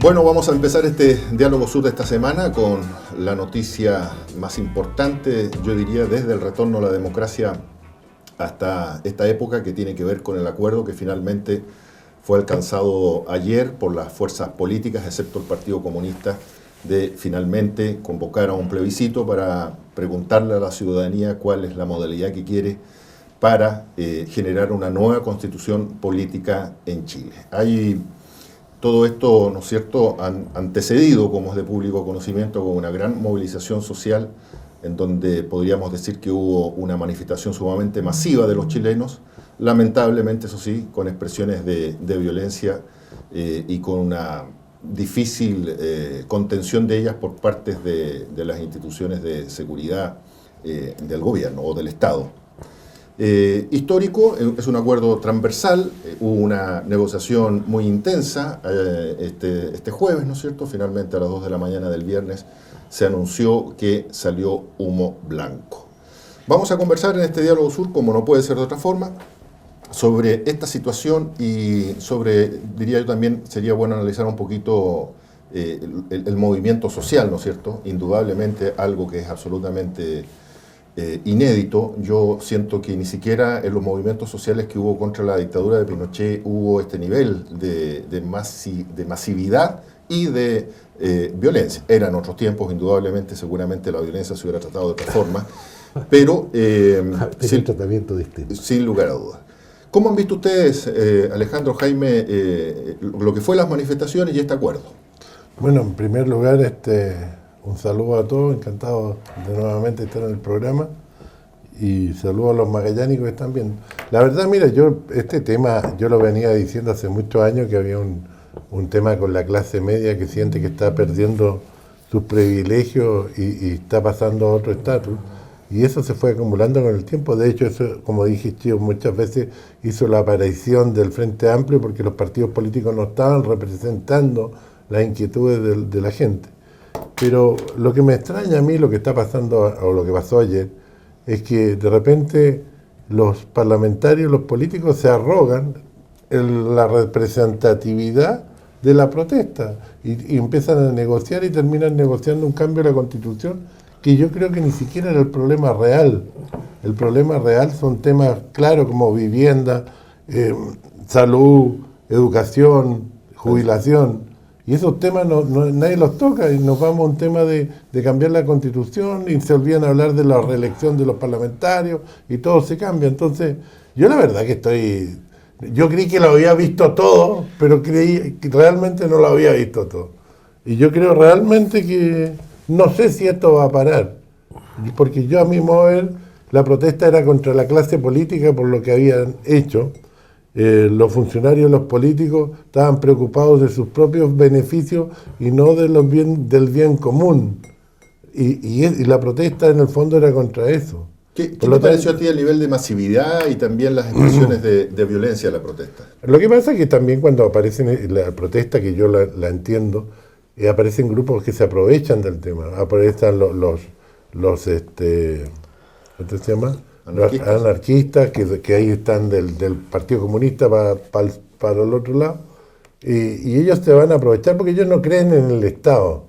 Bueno, vamos a empezar este Diálogo Sur de esta semana con la noticia más importante, yo diría, desde el retorno a la democracia hasta esta época, que tiene que ver con el acuerdo que finalmente fue alcanzado ayer por las fuerzas políticas, excepto el Partido Comunista, de finalmente convocar a un plebiscito para preguntarle a la ciudadanía cuál es la modalidad que quiere para generar una nueva constitución política en Chile. Todo esto, ¿no es cierto?, antecedido, como es de público conocimiento, con una gran movilización social, en donde podríamos decir que hubo una manifestación sumamente masiva de los chilenos, lamentablemente, eso sí, con expresiones de violencia y con una difícil contención de ellas por parte de las instituciones de seguridad del gobierno o del Estado. Histórico, es un acuerdo transversal, hubo una negociación muy intensa este jueves, ¿no es cierto? Finalmente a las 2 de la mañana del viernes se anunció que salió humo blanco. Vamos a conversar en este Diálogo Sur, como no puede ser de otra forma, sobre esta situación y sobre, diría yo también, sería bueno analizar un poquito el movimiento social, ¿no es cierto? Indudablemente algo que es absolutamente inédito. Yo siento que ni siquiera en los movimientos sociales que hubo contra la dictadura de Pinochet hubo este nivel de masividad y de violencia. Eran otros tiempos, indudablemente, seguramente la violencia se hubiera tratado de otra forma, pero sin tratamiento distinto. Sin lugar a dudas. ¿Cómo han visto ustedes, Alejandro, Jaime, lo que fue las manifestaciones y este acuerdo? Bueno, en primer lugar, un saludo a todos, encantado de nuevamente estar en el programa y saludo a los magallánicos que están viendo. La verdad, mira, este tema yo lo venía diciendo hace muchos años, que había un tema con la clase media que siente que está perdiendo sus privilegios y está pasando a otro estatus, y eso se fue acumulando con el tiempo. De hecho, eso, como dije, tío, muchas veces hizo la aparición del Frente Amplio porque los partidos políticos no estaban representando las inquietudes de la gente. Pero lo que me extraña a mí, lo que está pasando, o lo que pasó ayer, es que de repente los parlamentarios, los políticos se arrogan la representatividad de la protesta y empiezan a negociar y terminan negociando un cambio de la Constitución que yo creo que ni siquiera era el problema real. El problema real son temas claros como vivienda, salud, educación, jubilación. Y esos temas nadie los toca y nos vamos a un tema de cambiar la Constitución y se olvidan hablar de la reelección de los parlamentarios y todo se cambia. Entonces, yo la verdad que yo creí que lo había visto todo, pero creí que realmente no lo había visto todo. Y yo creo realmente que no sé si esto va a parar, porque yo a mi modo de ver, la protesta era contra la clase política por lo que habían hecho. Los funcionarios, los políticos estaban preocupados de sus propios beneficios y no del bien común. Y la protesta en el fondo era contra eso. ¿Qué te pareció a ti el nivel de masividad y también las expresiones de violencia de la protesta? Lo que pasa es que también cuando aparecen la protesta, que yo la entiendo, aparecen grupos que se aprovechan del tema. Aprovechan los ¿cómo se llama? Anarquistas. Los anarquistas que ahí están del Partido Comunista para el otro lado, y ellos se van a aprovechar porque ellos no creen en el Estado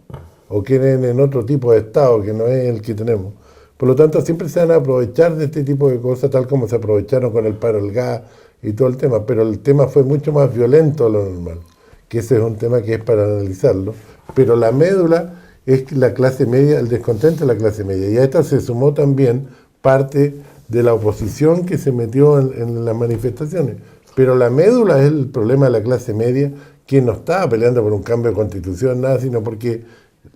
o creen en otro tipo de Estado que no es el que tenemos. Por lo tanto, siempre se van a aprovechar de este tipo de cosas, tal como se aprovecharon con el paro del gas y todo el tema, pero el tema fue mucho más violento de lo normal, que ese es un tema que es para analizarlo, pero la médula es la clase media, el descontento de la clase media, y a esta se sumó también parte de la oposición que se metió en las manifestaciones. Pero la médula es el problema de la clase media, que no estaba peleando por un cambio de constitución, nada, sino porque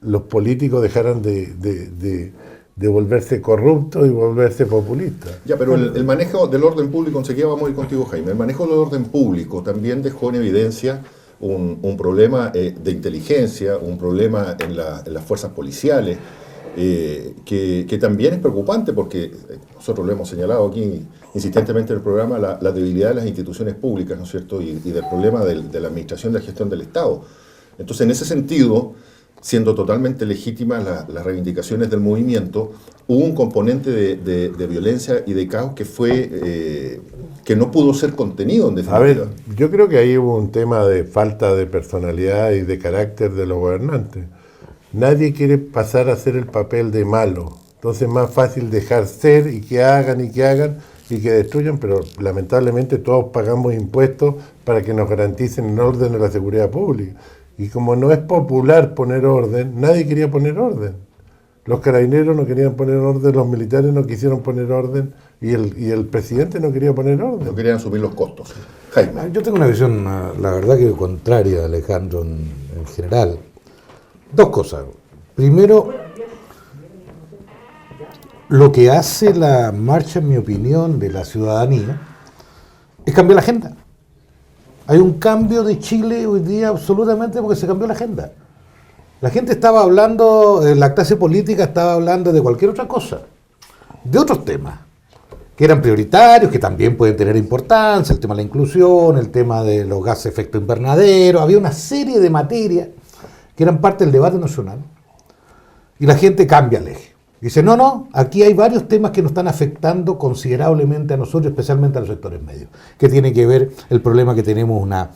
los políticos dejaran de volverse corruptos y volverse populistas. Ya, pero el manejo del orden público, enseguida vamos a ir contigo, Jaime, el manejo del orden público también dejó en evidencia un problema de inteligencia, un problema en las fuerzas policiales, que también es preocupante porque nosotros lo hemos señalado aquí insistentemente en el programa, la debilidad de las instituciones públicas, ¿no es cierto?, y del problema de la administración de la gestión del Estado. Entonces, en ese sentido, siendo totalmente legítimas las reivindicaciones del movimiento, hubo un componente de violencia y de caos que fue que no pudo ser contenido en definitiva. A ver, yo creo que ahí hubo un tema de falta de personalidad y de carácter de los gobernantes. Nadie quiere pasar a hacer el papel de malo. Entonces es más fácil dejar ser y que hagan y que destruyan, pero lamentablemente todos pagamos impuestos para que nos garanticen el orden de la seguridad pública. Y como no es popular poner orden, nadie quería poner orden. Los carabineros no querían poner orden, los militares no quisieron poner orden y el presidente no quería poner orden. No querían asumir los costos. Jaime. Yo tengo una visión, la verdad que contraria, Alejandro, en general. Dos cosas. Primero, lo que hace la marcha, en mi opinión, de la ciudadanía es cambiar la agenda. Hay un cambio de Chile hoy día absolutamente porque se cambió la agenda. La gente estaba hablando, la clase política estaba hablando de cualquier otra cosa, de otros temas, que eran prioritarios, que también pueden tener importancia, el tema de la inclusión, el tema de los gases de efecto invernadero, había una serie de materias que eran parte del debate nacional, y la gente cambia el eje. Dice, no, aquí hay varios temas que nos están afectando considerablemente a nosotros, especialmente a los sectores medios, que tiene que ver el problema que tenemos una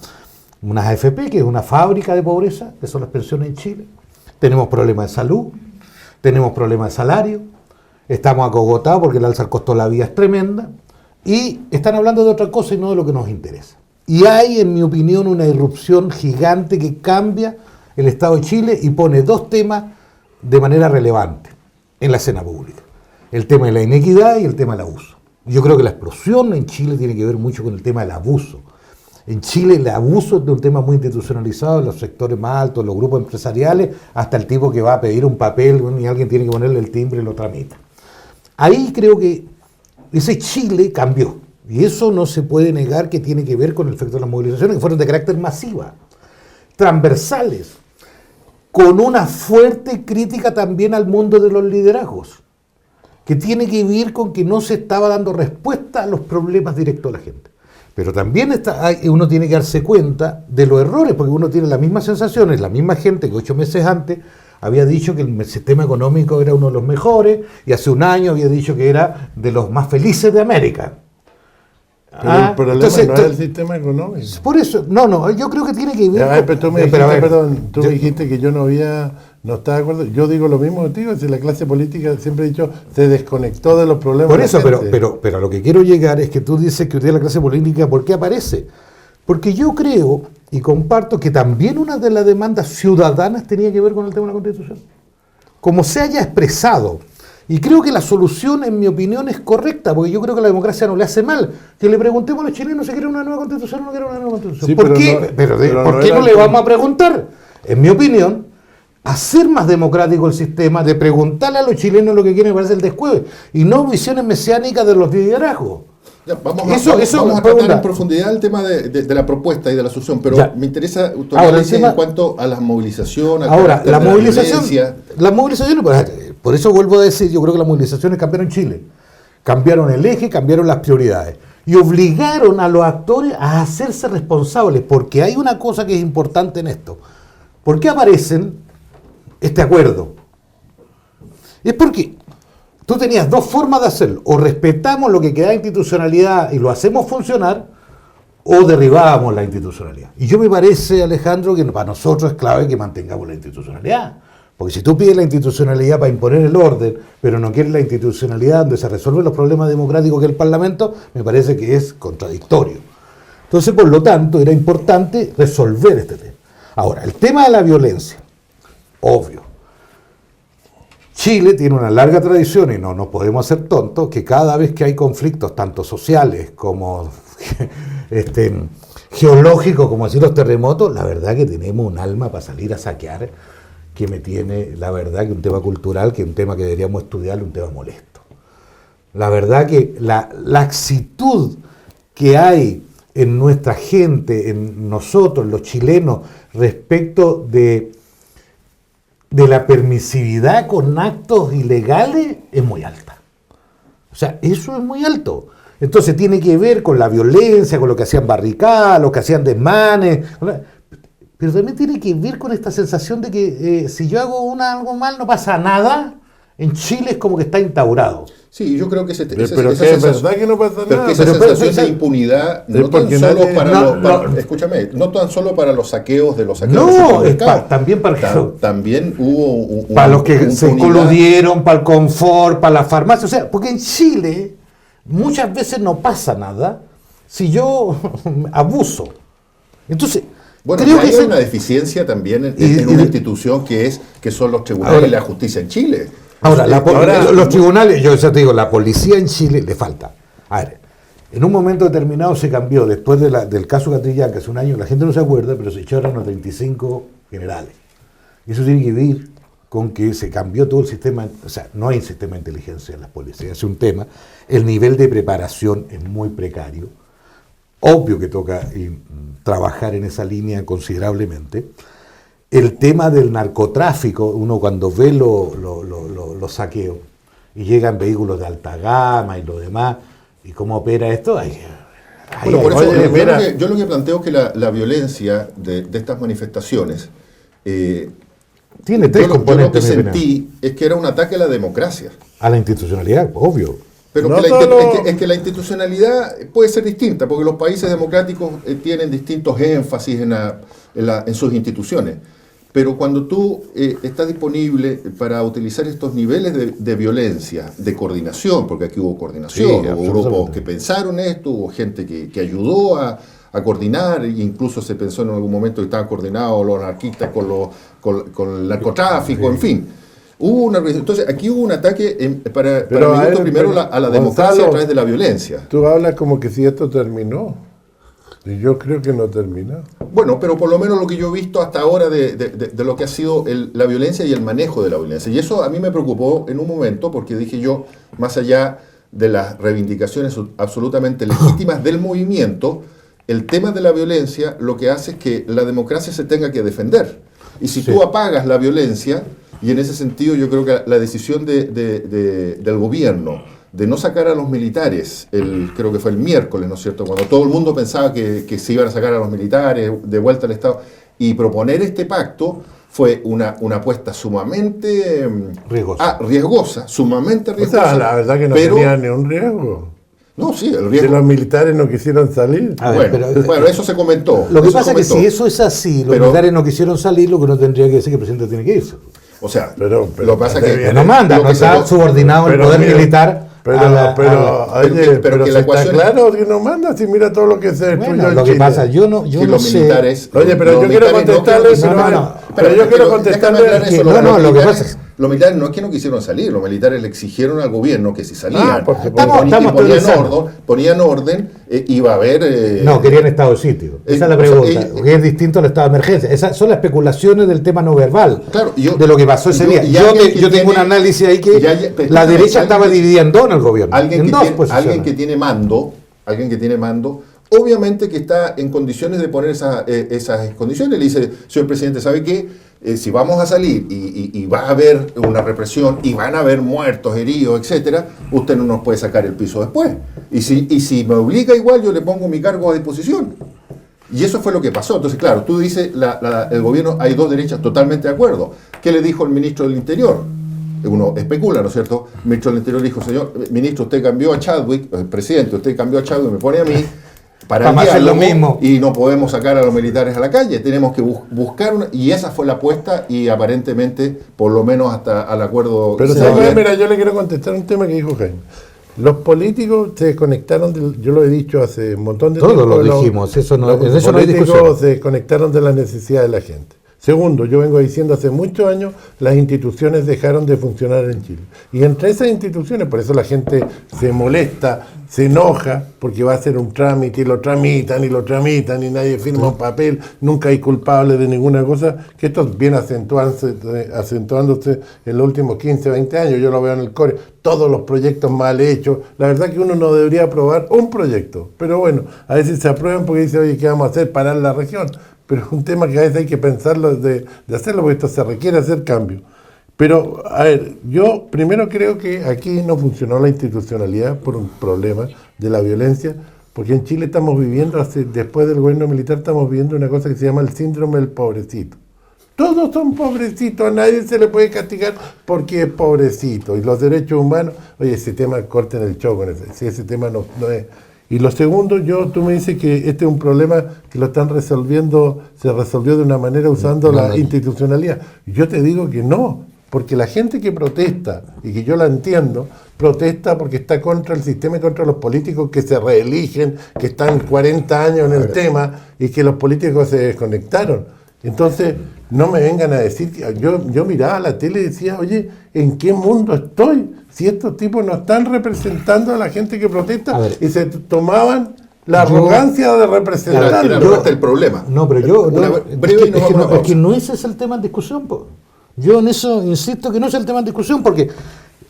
AFP, que es una fábrica de pobreza, que son las pensiones en Chile. Tenemos problemas de salud, tenemos problemas de salario, estamos acogotados porque el alza del costo de la vida es tremenda, y están hablando de otra cosa y no de lo que nos interesa. Y hay, en mi opinión, una irrupción gigante que cambia el Estado de Chile y pone dos temas de manera relevante en la escena pública. El tema de la inequidad y el tema del abuso. Yo creo que la explosión en Chile tiene que ver mucho con el tema del abuso. En Chile el abuso es de un tema muy institucionalizado en los sectores más altos, los grupos empresariales, hasta el tipo que va a pedir un papel y alguien tiene que ponerle el timbre y lo tramita. Ahí creo que ese Chile cambió. Y eso no se puede negar que tiene que ver con el efecto de las movilizaciones, que fueron de carácter masiva, transversales, con una fuerte crítica también al mundo de los liderazgos, que tiene que ver con que no se estaba dando respuesta a los problemas directos de la gente. Pero también uno tiene que darse cuenta de los errores, porque uno tiene las mismas sensaciones, la misma gente que 8 meses antes había dicho que el sistema económico era uno de los mejores, y hace un año había dicho que era de los más felices de América. Pero el problema no es el sistema económico. Por eso, no, yo creo que tiene que ver... Pero tú me dijiste que yo no estaba de acuerdo. Yo digo lo mismo contigo, si la clase política, siempre he dicho, se desconectó de los problemas. Por eso, pero a lo que quiero llegar es que tú dices que hoy día la clase política, ¿por qué aparece? Porque yo creo y comparto que también una de las demandas ciudadanas tenía que ver con el tema de la Constitución. Como se haya expresado. Y creo que la solución, en mi opinión, es correcta, porque yo creo que la democracia no le hace mal. Que le preguntemos a los chilenos si quieren una nueva constitución o no quieren una nueva constitución. Sí, ¿Por qué no le vamos a preguntar? En mi opinión, hacer más democrático el sistema, de preguntarle a los chilenos lo que quieren, parece el descueve, y no visiones mesiánicas de los liderazgos. Ya, vamos a tratar en profundidad el tema de la propuesta y de la solución, pero ya. Me interesa tu análisis en cuanto a la movilización. Ahora, la movilización, por eso vuelvo a decir, yo creo que las movilizaciones cambiaron Chile. Cambiaron el eje, cambiaron las prioridades. Y obligaron a los actores a hacerse responsables, porque hay una cosa que es importante en esto. ¿Por qué aparecen este acuerdo? Es porque tú tenías dos formas de hacerlo. O respetamos lo que queda de institucionalidad y lo hacemos funcionar, o derribábamos la institucionalidad. Y yo me parece, Alejandro, que para nosotros es clave que mantengamos la institucionalidad. Porque si tú pides la institucionalidad para imponer el orden, pero no quieres la institucionalidad donde se resuelven los problemas democráticos que es el Parlamento, me parece que es contradictorio. Entonces, por lo tanto, era importante resolver este tema. Ahora, el tema de la violencia, obvio. Chile tiene una larga tradición, y no nos podemos hacer tontos, que cada vez que hay conflictos, tanto sociales como geológicos, como decir los terremotos, la verdad que tenemos un alma para salir a saquear, que me tiene, la verdad, que un tema cultural, que un tema que deberíamos estudiar, un tema molesto. La verdad que la laxitud que hay en nuestra gente, en nosotros, los chilenos, respecto de la permisividad con actos ilegales, es muy alta. O sea, eso es muy alto. Entonces tiene que ver con la violencia, con lo que hacían barricadas, lo que hacían desmanes. pero también tiene que ver con esta sensación de que si yo hago algo mal no pasa nada. En Chile es como que está instaurado. Sí, yo creo que pero que es verdad que no pasa pero nada. que esa sensación de impunidad no tan solo escúchame, no tan solo para los saqueos de los saqueos No, es también para también hubo para los que se coludieron, para el confort, para la farmacia. O sea, porque en Chile muchas veces no pasa nada si yo abuso. Entonces, bueno, creo hay que una deficiencia también en una institución que son los tribunales y la justicia en Chile. Ahora, los tribunales, yo ya te digo, la policía en Chile le falta. A ver, en un momento determinado se cambió, después del caso Catrillanca, hace un año, la gente no se acuerda, pero se echaron a 35 generales. Y eso tiene que ver con que se cambió todo el sistema, o sea, no hay sistema de inteligencia en las policías, es un tema. El nivel de preparación es muy precario. Obvio que toca trabajar en esa línea considerablemente. El tema del narcotráfico, uno cuando ve los saqueos y llegan vehículos de alta gama y lo demás, y cómo opera esto, bueno, por eso yo lo que planteo es que la violencia de estas manifestaciones tiene tres componentes. Yo lo que sentí es que era un ataque a la democracia. A la institucionalidad, obvio. Pero es que la institucionalidad puede ser distinta, porque los países democráticos tienen distintos énfasis en sus instituciones. Pero cuando tú estás disponible para utilizar estos niveles de violencia, de coordinación, porque aquí hubo coordinación, hubo grupos que pensaron esto, hubo gente que ayudó a coordinar, e incluso se pensó en algún momento que estaban coordinados los anarquistas con el narcotráfico, en fin. Entonces, aquí hubo un ataque para primero a la democracia, Gonzalo, a través de la violencia. Tú hablas como que si esto terminó. Y yo creo que no terminó. Bueno, pero por lo menos lo que yo he visto hasta ahora de lo que ha sido la violencia y el manejo de la violencia. Y eso a mí me preocupó en un momento, porque dije yo, más allá de las reivindicaciones absolutamente legítimas del movimiento, el tema de la violencia lo que hace es que la democracia se tenga que defender. Y si tú apagas la violencia, y en ese sentido yo creo que la decisión del gobierno de no sacar a los militares, creo que fue el miércoles, ¿no es cierto?, cuando todo el mundo pensaba que se iban a sacar a los militares de vuelta al Estado, y proponer este pacto fue una apuesta sumamente riesgosa, sumamente riesgosa. O sea, la verdad que no tenía ni un riesgo. No, sí, el riesgo. Que los militares no quisieron salir. Bueno, eso se comentó. Lo que pasa es que si eso es así, los militares no quisieron salir, lo que no tendría que decir que el presidente tiene que irse. O sea, pero lo que pasa es que no manda, no está subordinado el poder militar. Pero que la ecuación está claro que no manda, si mira todo lo que se destruyó en lo que Chile. Pasa, yo no sé. Oye, pero yo quiero contestarle, pero yo quiero contestarle. Lo que pasa es los militares no es que no quisieron salir, los militares le exigieron al gobierno que si salían, ponían orden, iba a haber... No, querían estado de sitio. Esa es la pregunta, porque es distinto al estado de emergencia. Esas son las especulaciones del tema no verbal, de lo que pasó ese día. Yo tengo un análisis ahí que la derecha estaba dividida en dos en el gobierno. Alguien que tiene mando, obviamente que está en condiciones de poner esas condiciones. Le dice, señor presidente, ¿sabe qué? Si vamos a salir y va a haber una represión y van a haber muertos, heridos, etcétera, usted no nos puede sacar el piso después. Y si me obliga igual, yo le pongo mi cargo a disposición. Y eso fue lo que pasó. Entonces, claro, tú dices, el gobierno, hay dos derechas totalmente de acuerdo. ¿Qué le dijo el ministro del Interior? Uno especula, ¿no es cierto? El ministro del Interior dijo, señor ministro, usted cambió a Chadwick, el presidente, usted cambió a Chadwick, me pone a mí para el diálogo, lo mismo. Y no podemos sacar a los militares a la calle, tenemos que buscar y esa fue la apuesta y aparentemente, por lo menos hasta al acuerdo... Pero mira, yo le quiero contestar un tema que dijo Jaime. Los políticos se desconectaron, yo lo he dicho hace un montón de tiempo. Todos lo dijimos, eso no hay discusión. Los políticos se desconectaron de la necesidad de la gente. Segundo, yo vengo diciendo hace muchos años, las instituciones dejaron de funcionar en Chile. Y entre esas instituciones, por eso la gente se molesta, se enoja, porque va a hacer un trámite y lo tramitan y nadie firma un papel, nunca hay culpable de ninguna cosa, que esto viene acentuándose en los últimos 15, 20 años, yo lo veo en el core, todos los proyectos mal hechos, la verdad que uno no debería aprobar un proyecto, pero bueno, a veces se aprueban porque dice, oye, ¿qué vamos a hacer? Parar la región. Pero es un tema que a veces hay que pensarlo de hacerlo, porque esto se requiere hacer cambio. Pero, a ver, yo primero creo que aquí no funcionó la institucionalidad por un problema de la violencia, Porque en Chile estamos viviendo, después del gobierno militar, estamos viviendo una cosa que se llama el síndrome del pobrecito. Todos son pobrecitos, a nadie se le puede castigar porque es pobrecito. Y los derechos humanos, oye, ese tema, corten el choco, si ese tema no es. Y lo segundo, tú me dices que este es un problema que lo están resolviendo, se resolvió de una manera usando la institucionalidad. Yo te digo que no, porque la gente que protesta, y que yo la entiendo, protesta porque está contra el sistema y contra los políticos que se reeligen, que están 40 años en el tema y que los políticos se desconectaron. Entonces, no me vengan a decir que yo miraba la tele y decía, oye, ¿en qué mundo estoy? Si estos tipos no están representando a la gente que protesta y se tomaban la arrogancia de representar. El problema. No, pero es que no ese es el tema en discusión, po. Yo en eso insisto que no es el tema en discusión, porque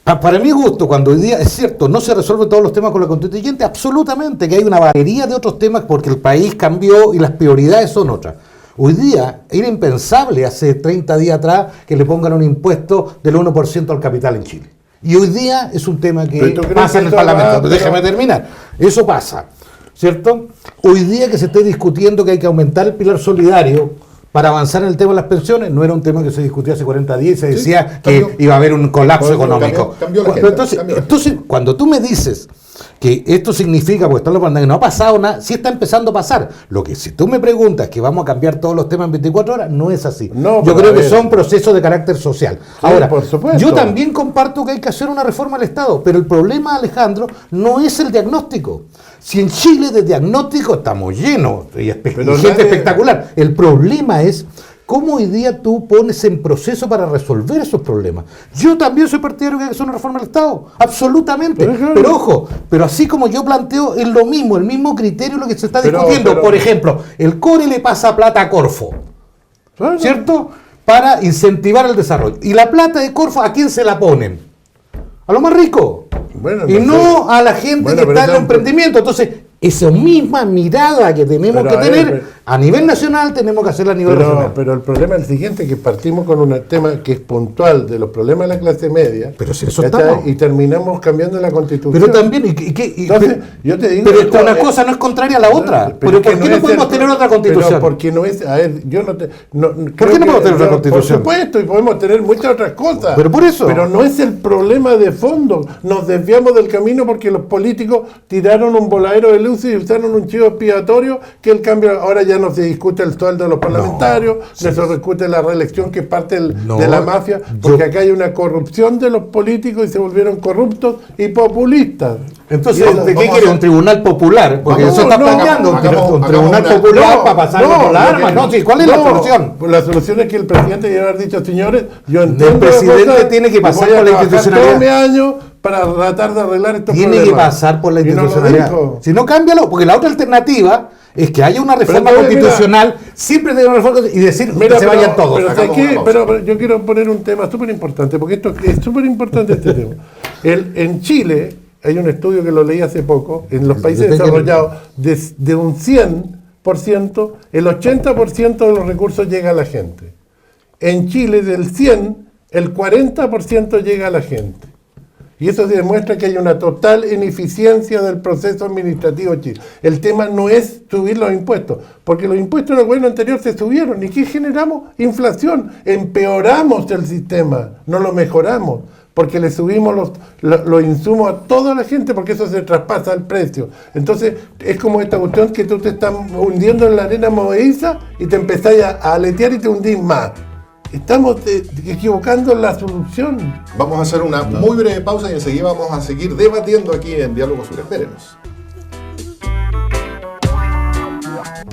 para mi gusto, cuando hoy día, es cierto, no se resuelven todos los temas con la constituyente, absolutamente, que hay una batería de otros temas porque el país cambió y las prioridades son otras. Hoy día era impensable hace 30 días atrás que le pongan un impuesto del 1% al capital en Chile. Y hoy día es un tema que pasa en el Parlamento. Déjame terminar. Eso pasa, ¿cierto? Hoy día que se esté discutiendo que hay que aumentar el pilar solidario para avanzar en el tema de las pensiones, no era un tema que se discutía hace 40 días y se decía que iba a haber un colapso económico. Cambió la agenda, entonces, cuando tú me dices que esto significa, porque están los que no ha pasado nada, sí está empezando a pasar. Lo que si tú me preguntas que vamos a cambiar todos los temas en 24 horas, no es así. No, yo creo que son procesos de carácter social. Sí, ahora, por supuesto. Yo también comparto que hay que hacer una reforma al Estado, pero el problema, Alejandro, no es el diagnóstico. Si en Chile de diagnóstico estamos llenos y gente espectacular, el problema es cómo hoy día tú pones en proceso para resolver esos problemas. Yo también soy partidario que hay que hacer una reforma del Estado, absolutamente. Pero ojo, pero así como yo planteo, es lo mismo, el mismo criterio lo que se está discutiendo. Por ejemplo, el CORE le pasa plata a Corfo, ¿cierto? Para incentivar el desarrollo. Y la plata de Corfo, ¿a quién se la ponen? A los más ricos. Bueno, y no a la gente que está en el emprendimiento. Entonces, esa misma mirada que tenemos que tener a nivel nacional, tenemos que hacerla a nivel regional. Pero el problema es el siguiente, que partimos con un tema que es puntual de los problemas de la clase media. Pero si eso estamos. Y terminamos cambiando la Constitución. Pero también, entonces, yo te digo... Pero una cosa no es contraria a la otra. Pero ¿por qué no podemos tener otra Constitución? Pero porque no es... A ver, yo no te... ¿Por qué no podemos tener otra Constitución? Por supuesto, y podemos tener muchas otras cosas. Pero por eso. Pero no es el problema de fondo. Nos desviamos del camino porque los políticos tiraron un voladero de luz y usaron un chivo expiatorio que el cambio... Ahora ya no se discute el sueldo de los parlamentarios, no se discute la reelección que es parte de la mafia, porque acá hay una corrupción de los políticos y se volvieron corruptos y populistas. Entonces, ¿de qué quiere? ¿Un tribunal popular? Porque eso está planteando. Un tribunal popular para pasar por las armas. No, ¿cuál es la solución? La solución es que el presidente debe haber dicho, señores, yo entiendo. El presidente tiene que pasar por la institucionalidad. Todo mi año para tratar de arreglar estos problemas. Tiene que pasar por la institucionalidad. Si no, cámbialo, porque la otra alternativa es que haya una reforma constitucional, siempre tiene una reforma y decir que se vayan todos. Pero yo quiero poner un tema súper importante, porque esto es súper importante este tema. En Chile, hay un estudio que lo leí hace poco, en los países desarrollados, de un 100%, el 80% de los recursos llega a la gente. En Chile, del 100, el 40% llega a la gente. Y eso demuestra que hay una total ineficiencia del proceso administrativo chileno. El tema no es subir los impuestos, porque los impuestos en el gobierno anterior se subieron. ¿Y qué generamos? Inflación. Empeoramos el sistema, no lo mejoramos, porque le subimos los insumos a toda la gente, porque eso se traspasa al precio. Entonces, es como esta cuestión que tú te estás hundiendo en la arena movediza y te empezás a aletear y te hundís más. Estamos equivocando la solución. Vamos a hacer una muy breve pausa y enseguida vamos a seguir debatiendo aquí en Diálogo Sur. Espérenos.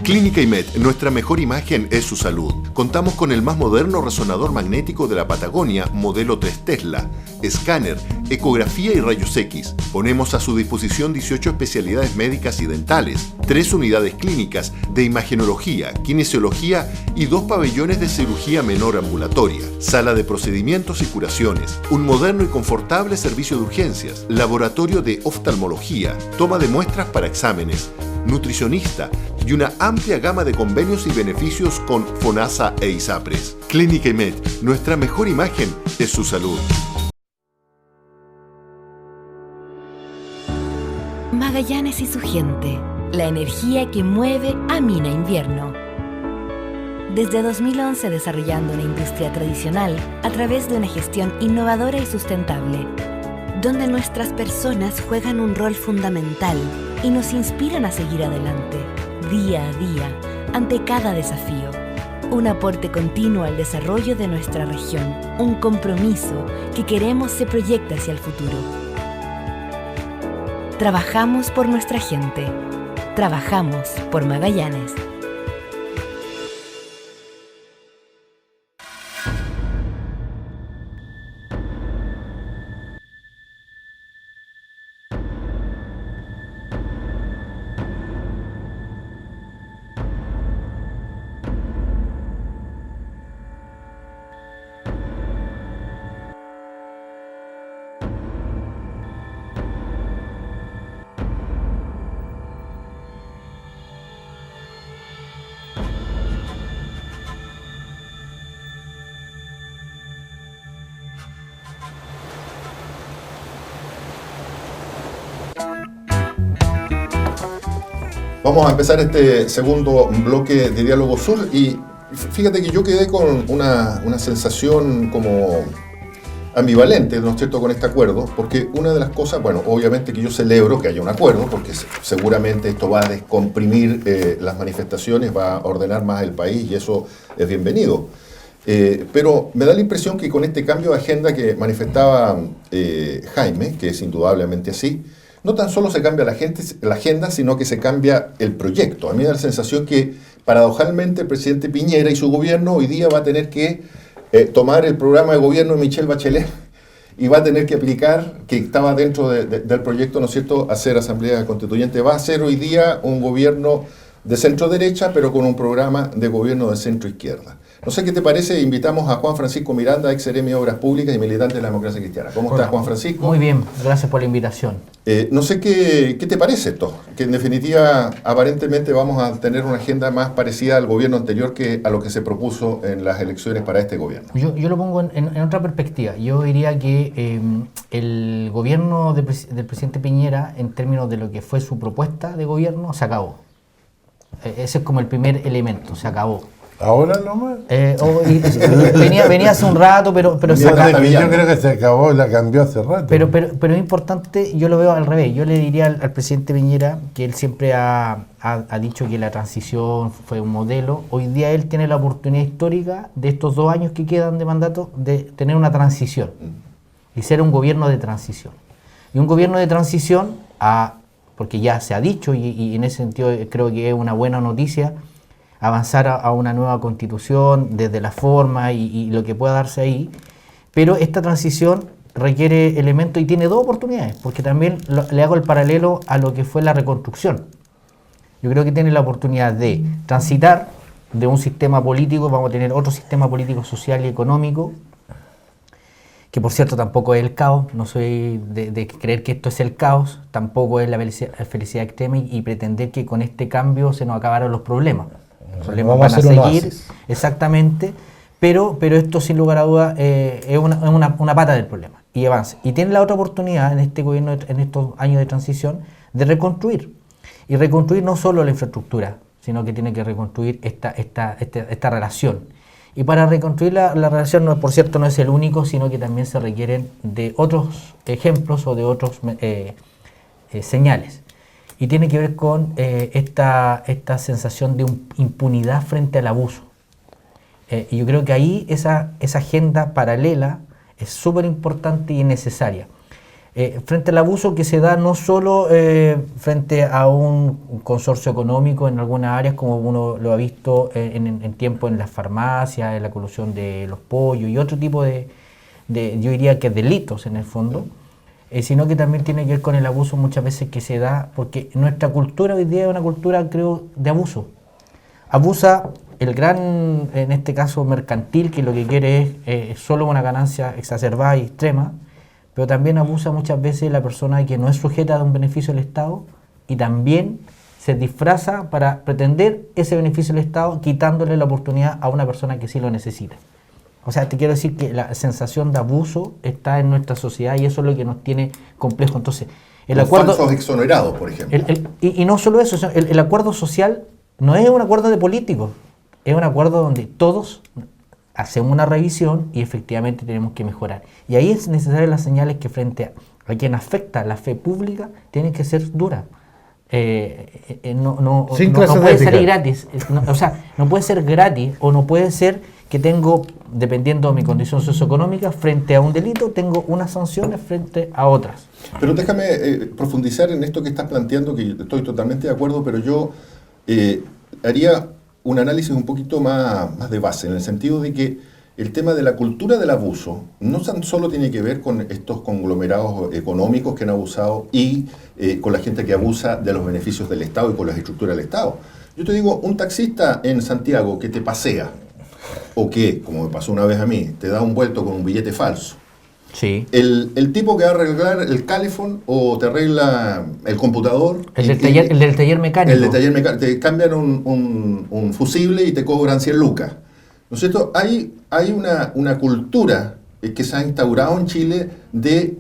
Clínica IMED, nuestra mejor imagen es su salud. Contamos con el más moderno resonador magnético de la Patagonia, modelo 3 Tesla, escáner, ecografía y rayos X. Ponemos a su disposición 18 especialidades médicas y dentales, 3 unidades clínicas de imagenología, kinesiología y 2 pabellones de cirugía menor ambulatoria, sala de procedimientos y curaciones, un moderno y confortable servicio de urgencias, laboratorio de oftalmología, toma de muestras para exámenes, nutricionista y una amplia gama de convenios y beneficios con FONASA e ISAPRES. Clínica IMED, nuestra mejor imagen es su salud. Magallanes y su gente, la energía que mueve a Mina Invierno. Desde 2011 desarrollando una industria tradicional a través de una gestión innovadora y sustentable, donde nuestras personas juegan un rol fundamental y nos inspiran a seguir adelante, día a día, ante cada desafío. Un aporte continuo al desarrollo de nuestra región, un compromiso que queremos se proyecte hacia el futuro. Trabajamos por nuestra gente. Trabajamos por Magallanes. Vamos a empezar este segundo bloque de Diálogo Sur y fíjate que yo quedé con una sensación como ambivalente, ¿no es cierto?, con este acuerdo, porque una de las cosas, bueno, obviamente que yo celebro que haya un acuerdo, porque seguramente esto va a descomprimir las manifestaciones, va a ordenar más el país y eso es bienvenido. Pero me da la impresión que con este cambio de agenda que manifestaba Jaime, que es indudablemente así, no tan solo se cambia la agenda, sino que se cambia el proyecto. A mí me da la sensación que, paradojalmente, el presidente Piñera y su gobierno hoy día va a tener que tomar el programa de gobierno de Michelle Bachelet y va a tener que aplicar, que estaba dentro del proyecto, ¿no es cierto?, hacer asamblea constituyente. Va a ser hoy día un gobierno de centro-derecha, pero con un programa de gobierno de centro-izquierda. No sé qué te parece, invitamos a Juan Francisco Miranda, ex seremi de Obras Públicas y militante de la Democracia Cristiana. ¿Cómo estás, Juan Francisco? Muy bien, gracias por la invitación. No sé qué te parece esto, que en definitiva aparentemente vamos a tener una agenda más parecida al gobierno anterior que a lo que se propuso en las elecciones para este gobierno. Yo lo pongo en otra perspectiva. Yo diría que el gobierno del presidente Piñera, en términos de lo que fue su propuesta de gobierno, se acabó. Ese es como el primer elemento, se acabó. ¿Ahora nomás? Venía hace un rato, pero se acabó. Yo creo que se acabó, la cambió hace rato. Pero es importante, yo lo veo al revés. Yo le diría al presidente Piñera que él siempre ha dicho que la transición fue un modelo. Hoy día él tiene la oportunidad histórica de estos 2 años que quedan de mandato de tener una transición y ser un gobierno de transición. Y un gobierno de transición, porque ya se ha dicho y en ese sentido creo que es una buena noticia, avanzar a una nueva constitución desde la forma y lo que pueda darse ahí, pero esta transición requiere elementos y tiene 2 oportunidades, porque también le hago el paralelo a lo que fue la reconstrucción. Yo creo que tiene la oportunidad de transitar de un sistema político, vamos a tener otro sistema político, social y económico, que por cierto tampoco es el caos, no soy de creer que esto es el caos, tampoco es la felicidad extrema y pretender que con este cambio se nos acabaron los problemas. Los problemas van a seguir, exactamente, pero esto sin lugar a dudas es una pata del problema y avanza. Y tiene la otra oportunidad en este gobierno, en estos años de transición, de reconstruir. Y reconstruir no solo la infraestructura, sino que tiene que reconstruir esta relación. Y para reconstruir la relación, por cierto, no es el único, sino que también se requieren de otros ejemplos o de otros señales. Y tiene que ver con esta sensación de impunidad frente al abuso. Y yo creo que ahí esa agenda paralela es súper importante y necesaria. Frente al abuso que se da no solo frente a un consorcio económico en algunas áreas, como uno lo ha visto en tiempo en las farmacias, en la colusión de los pollos y otro tipo de yo diría que delitos en el fondo, sino que también tiene que ver con el abuso muchas veces que se da, porque nuestra cultura hoy día es una cultura, creo, de abuso. Abusa el gran, en este caso mercantil, que lo que quiere es solo una ganancia exacerbada y extrema, pero también abusa muchas veces la persona que no es sujeta de un beneficio del Estado y también se disfraza para pretender ese beneficio del Estado, quitándole la oportunidad a una persona que sí lo necesita. O sea, te quiero decir que la sensación de abuso está en nuestra sociedad y eso es lo que nos tiene complejo. Entonces, Los falsos exonerados, por ejemplo. Y no solo eso, el acuerdo social no es un acuerdo de políticos, es un acuerdo donde todos hacemos una revisión y efectivamente tenemos que mejorar. Y ahí es necesario las señales que frente a quien afecta la fe pública tienen que ser duras. No puede salir gratis. No puede ser gratis o no puede ser que tengo, dependiendo de mi condición socioeconómica, frente a un delito, tengo unas sanciones frente a otras. Pero déjame profundizar en esto que estás planteando, que estoy totalmente de acuerdo, pero yo haría un análisis un poquito más de base, en el sentido de que el tema de la cultura del abuso no tan solo tiene que ver con estos conglomerados económicos que han abusado y con la gente que abusa de los beneficios del Estado y con las estructuras del Estado. Yo te digo, un taxista en Santiago que te pasea, o que, como me pasó una vez a mí, te da un vuelto con un billete falso. Sí. El tipo que va a arreglar el calefón o te arregla el computador. El del taller mecánico. El del taller mecánico. Te cambian un fusible y te cobran 100 lucas. ¿No es cierto? Hay una cultura que se ha instaurado en Chile de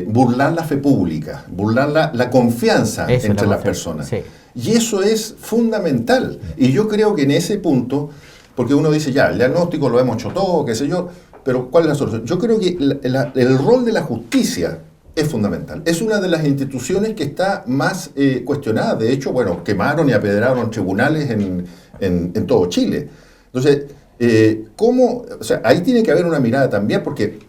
burlar la fe pública, burlar la confianza entre las personas. Sí. Y eso es fundamental. Y yo creo que en ese punto, porque uno dice, ya, el diagnóstico lo hemos hecho todo, qué sé yo, pero ¿cuál es la solución? Yo creo que el rol de la justicia es fundamental. Es una de las instituciones que está más cuestionada. De hecho, bueno, quemaron y apedrearon tribunales en todo Chile. Entonces, ahí tiene que haber una mirada también, porque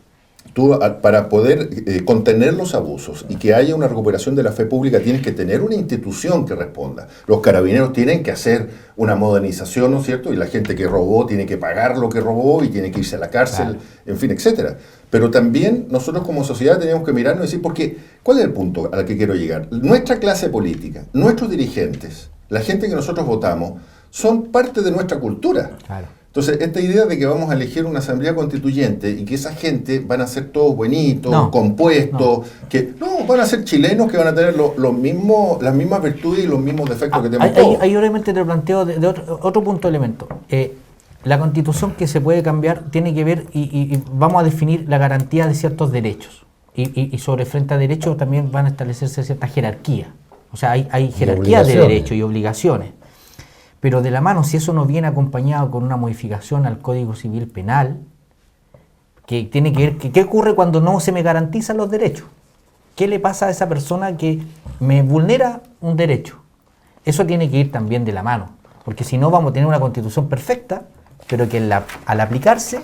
tú, para poder contener los abusos y que haya una recuperación de la fe pública, tienes que tener una institución que responda. Los carabineros tienen que hacer una modernización, ¿no es cierto? Y la gente que robó tiene que pagar lo que robó y tiene que irse a la cárcel, claro, en fin, etcétera. Pero también nosotros como sociedad tenemos que mirarnos y decir, porque ¿cuál es el punto al que quiero llegar? Nuestra clase política, nuestros dirigentes, la gente que nosotros votamos, son parte de nuestra cultura. Claro. Entonces, esta idea de que vamos a elegir una asamblea constituyente y que esa gente van a ser todos buenitos, compuestos, que no, van a ser chilenos que van a tener las mismas virtudes y los mismos defectos que tenemos todos. Ahí obviamente te planteo de otro punto de elemento. La constitución que se puede cambiar tiene que ver, y vamos a definir la garantía de ciertos derechos. Y sobre frente a derechos también van a establecerse ciertas jerarquías. O sea, hay jerarquías de derechos y obligaciones. Pero de la mano, si eso no viene acompañado con una modificación al Código Civil Penal, que tiene que ver, ¿qué ocurre cuando no se me garantizan los derechos? ¿Qué le pasa a esa persona que me vulnera un derecho? Eso tiene que ir también de la mano, porque si no vamos a tener una constitución perfecta, pero que al aplicarse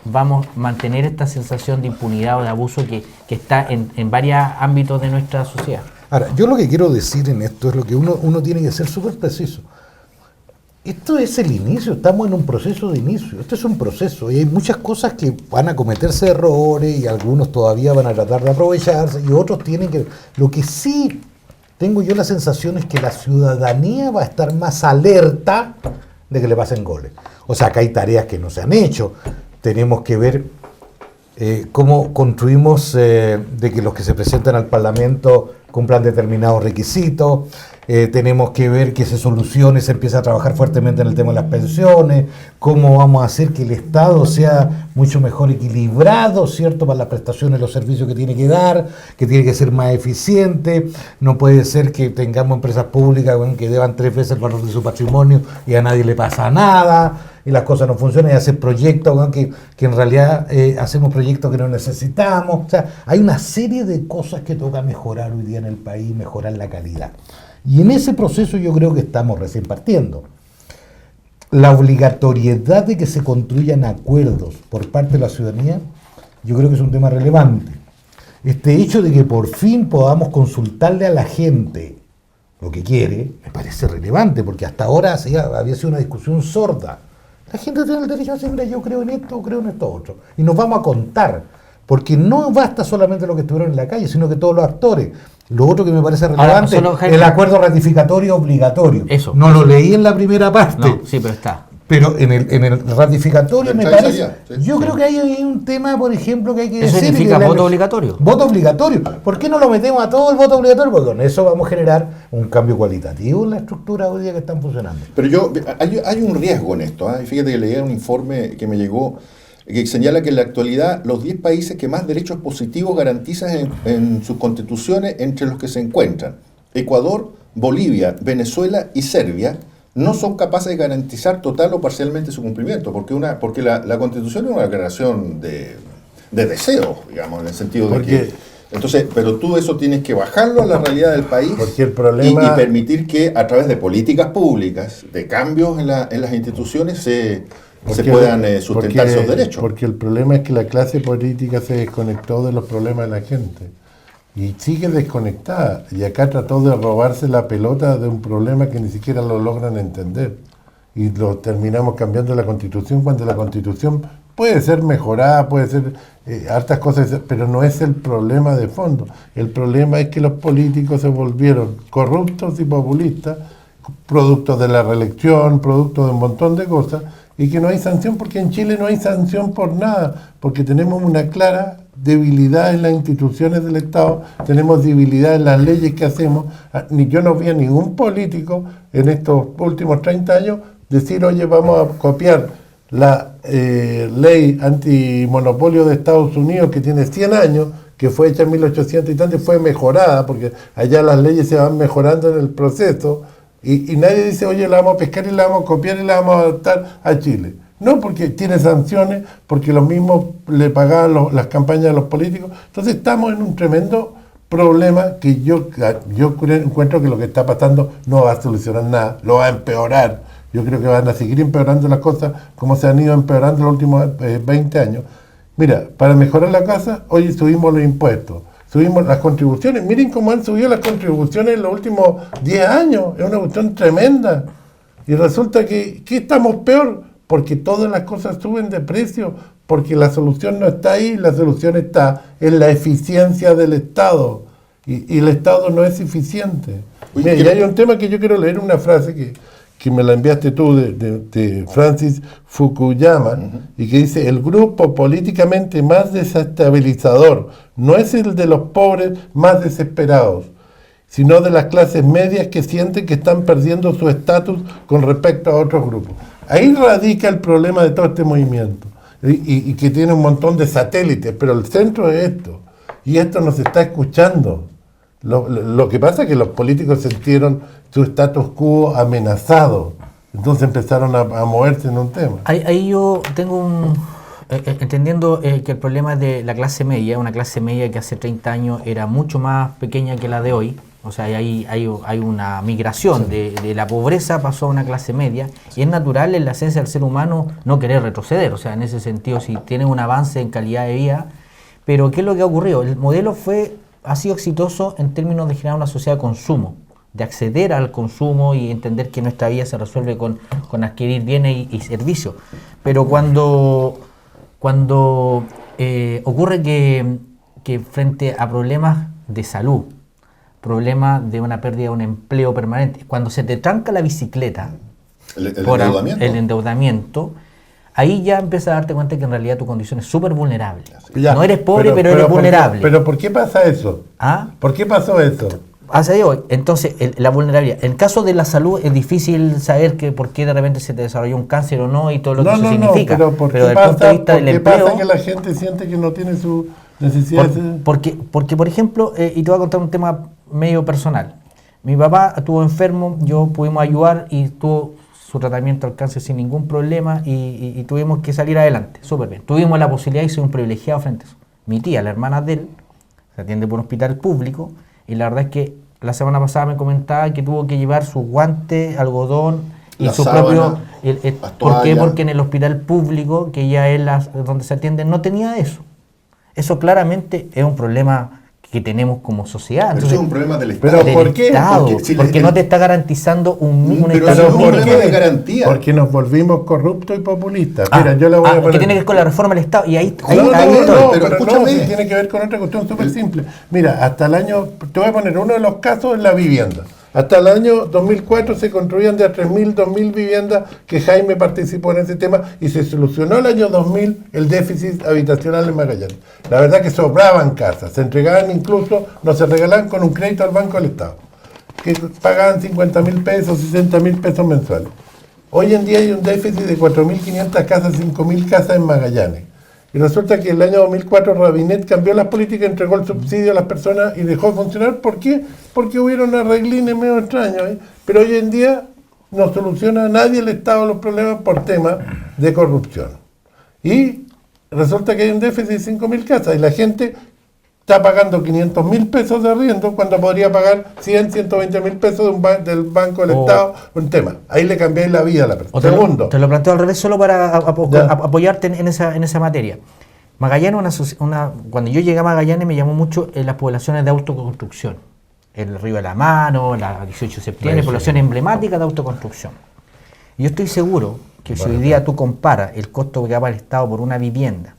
vamos a mantener esta sensación de impunidad o de abuso que está en varios ámbitos de nuestra sociedad. Ahora, yo lo que quiero decir en esto es lo que uno tiene que ser súper preciso. Esto es el inicio, estamos en un proceso de inicio, esto es un proceso y hay muchas cosas que van a cometerse errores y algunos todavía van a tratar de aprovecharse y otros tienen que... Lo que sí tengo yo la sensación es que la ciudadanía va a estar más alerta de que le pasen goles. O sea, que hay tareas que no se han hecho, tenemos que ver cómo construimos de que los que se presentan al Parlamento cumplan determinados requisitos. Tenemos que ver que se solucione, se empieza a trabajar fuertemente en el tema de las pensiones, cómo vamos a hacer que el Estado sea mucho mejor equilibrado, ¿cierto?, para las prestaciones y los servicios que tiene que dar, que tiene que ser más eficiente. No puede ser que tengamos empresas públicas que deban 3 veces el valor de su patrimonio y a nadie le pasa nada, y las cosas no funcionan, y hacer proyectos que en realidad hacemos proyectos que no necesitamos. O sea, hay una serie de cosas que toca mejorar hoy día en el país, mejorar la calidad. Y en ese proceso yo creo que estamos recién partiendo. La obligatoriedad de que se construyan acuerdos por parte de la ciudadanía, yo creo que es un tema relevante. Este hecho de que por fin podamos consultarle a la gente lo que quiere, me parece relevante, porque hasta ahora había sido una discusión sorda. La gente tiene el derecho a decir, mira, yo creo en esto, creo en esto otro. Y nos vamos a contar, porque no basta solamente lo que estuvieron en la calle, sino que todos los actores. Lo otro que me parece relevante, el acuerdo ratificatorio obligatorio. Eso. No lo leí en la primera parte. No, sí, pero está. Pero en el ratificatorio me parece... Yo creo que hay un tema, por ejemplo, que hay que decir... ¿Eso significa voto obligatorio? Voto obligatorio. ¿Por qué no lo metemos a todo el voto obligatorio? Porque con eso vamos a generar un cambio cualitativo en la estructura hoy día que están funcionando. Pero hay un riesgo en esto. Fíjate que leí un informe que me llegó que señala que en la actualidad los 10 países que más derechos positivos garantizan en sus constituciones, entre los que se encuentran Ecuador, Bolivia, Venezuela y Serbia, no son capaces de garantizar total o parcialmente su cumplimiento, porque la Constitución es una declaración de deseos, digamos, en el sentido de que... Entonces, pero tú eso tienes que bajarlo a la realidad del país porque el problema, y permitir que a través de políticas públicas, de cambios en las instituciones, se puedan sustentar esos derechos. Porque el problema es que la clase política se desconectó de los problemas de la gente. Y sigue desconectada. Y acá trató de robarse la pelota de un problema que ni siquiera lo logran entender. Y lo terminamos cambiando la Constitución cuando la Constitución puede ser mejorada, puede ser hartas cosas, pero no es el problema de fondo. El problema es que los políticos se volvieron corruptos y populistas, producto de la reelección, producto de un montón de cosas, y que no hay sanción, porque en Chile no hay sanción por nada, porque tenemos una clara debilidad en las instituciones del Estado, tenemos debilidad en las leyes que hacemos. Yo no vi a ningún político en estos últimos 30 años decir, oye, vamos a copiar la ley antimonopolio de Estados Unidos, que tiene 100 años, que fue hecha en 1800 y tanto, y fue mejorada, porque allá las leyes se van mejorando en el proceso, y nadie dice, oye, la vamos a pescar y la vamos a copiar y la vamos a adaptar a Chile. No, porque tiene sanciones, porque los mismos le pagaban las campañas a los políticos. Entonces estamos en un tremendo problema que yo encuentro que lo que está pasando no va a solucionar nada, lo va a empeorar. Yo creo que van a seguir empeorando las cosas como se han ido empeorando los últimos 20 años. Mira, para mejorar la casa, hoy subimos los impuestos, subimos las contribuciones. Miren cómo han subido las contribuciones en los últimos 10 años. Es una cuestión tremenda. Y resulta que estamos peor, porque todas las cosas suben de precio, porque la solución no está ahí, la solución está en la eficiencia del Estado. Y el Estado no es eficiente. Mira, y hay un tema que yo quiero leer, una frase que me la enviaste tú de Francis Fukuyama, y que dice, el grupo políticamente más desestabilizador no es el de los pobres más desesperados, sino de las clases medias que sienten que están perdiendo su estatus con respecto a otros grupos. Ahí radica el problema de todo este movimiento, y que tiene un montón de satélites, pero el centro es esto, y esto nos está escuchando. Lo que pasa es que los políticos sintieron su status quo amenazado, entonces empezaron a moverse en un tema. Ahí yo tengo entendiendo que el problema es de la clase media, una clase media que hace 30 años era mucho más pequeña que la de hoy. O sea, hay una migración de la pobreza pasó a una clase media, y es natural en la esencia del ser humano no querer retroceder. O sea, en ese sentido, si tiene un avance en calidad de vida. Pero ¿qué es lo que ha ocurrido? El modelo ha sido exitoso en términos de generar una sociedad de consumo, de acceder al consumo y entender que nuestra vida se resuelve con adquirir bienes y servicios. Pero cuando ocurre que frente a problemas de salud, problemas de una pérdida de un empleo permanente, cuando se te tranca la bicicleta, el endeudamiento, ahí ya empiezas a darte cuenta que en realidad tu condición es súper vulnerable. Ya, no eres pobre, pero eres vulnerable. Pero ¿por qué pasa eso? ¿Ah? ¿Por qué pasó eso? Hace hoy. Entonces, la vulnerabilidad. En el caso de la salud es difícil saber por qué de repente se te desarrolló un cáncer o no y todo lo que eso significa. Pero desde el punto de vista del empleo, ¿por qué pasa que la gente siente que no tiene su necesidad? Porque, por ejemplo, y te voy a contar un tema medio personal. Mi papá estuvo enfermo, yo pudimos ayudar y tuvo su tratamiento al cáncer sin ningún problema y tuvimos que salir adelante, súper bien. Tuvimos la posibilidad y soy un privilegiado frente a eso. Mi tía, la hermana de él, se atiende por un hospital público y la verdad es que la semana pasada me comentaba que tuvo que llevar sus guantes, algodón y su propio... ¿Por qué? Porque en el hospital público, que ya es donde se atiende, no tenía eso. Eso claramente es un problema que tenemos como sociedad. Pero entonces, eso es un problema del Estado. ¿Pero por qué? Porque no te está garantizando un Estado mínimo de garantía. Porque nos volvimos corruptos y populistas. Mira, yo la voy a poner... que tiene que ver con la reforma del Estado. Y ahí pero escúchame. Sí, tiene que ver con otra cuestión súper simple. Mira, hasta el año... Te voy a poner uno de los casos en la vivienda. Hasta el año 2004 se construían de a 3.000, 2.000 viviendas, que Jaime participó en ese tema, y se solucionó el año 2000 el déficit habitacional en Magallanes. La verdad que sobraban casas, se entregaban incluso, no se regalaban con un crédito al Banco del Estado, que pagaban 50.000 pesos, 60.000 pesos mensuales. Hoy en día hay un déficit de 4.500 casas, 5.000 casas en Magallanes. Y resulta que en el año 2004 Rabinet cambió las políticas, entregó el subsidio a las personas y dejó de funcionar. ¿Por qué? Porque hubieron arreglines medio extraños. Pero hoy en día no soluciona a nadie el Estado los problemas por temas de corrupción. Y resulta que hay un déficit de 5.000 casas y la gente está pagando 500.000 pesos de arriendo cuando podría pagar 120.000 pesos del Banco del Estado. Un tema. Ahí le cambiáis la vida a la persona. Segundo. Te lo planteo al revés solo para apoyarte en esa materia. Magallanes, cuando yo llegué a Magallanes me llamó mucho las poblaciones de autoconstrucción. El Río de la Mano, la 18 de septiembre, población emblemática de autoconstrucción. Y yo estoy seguro que si hoy día tú comparas el costo que paga el Estado por una vivienda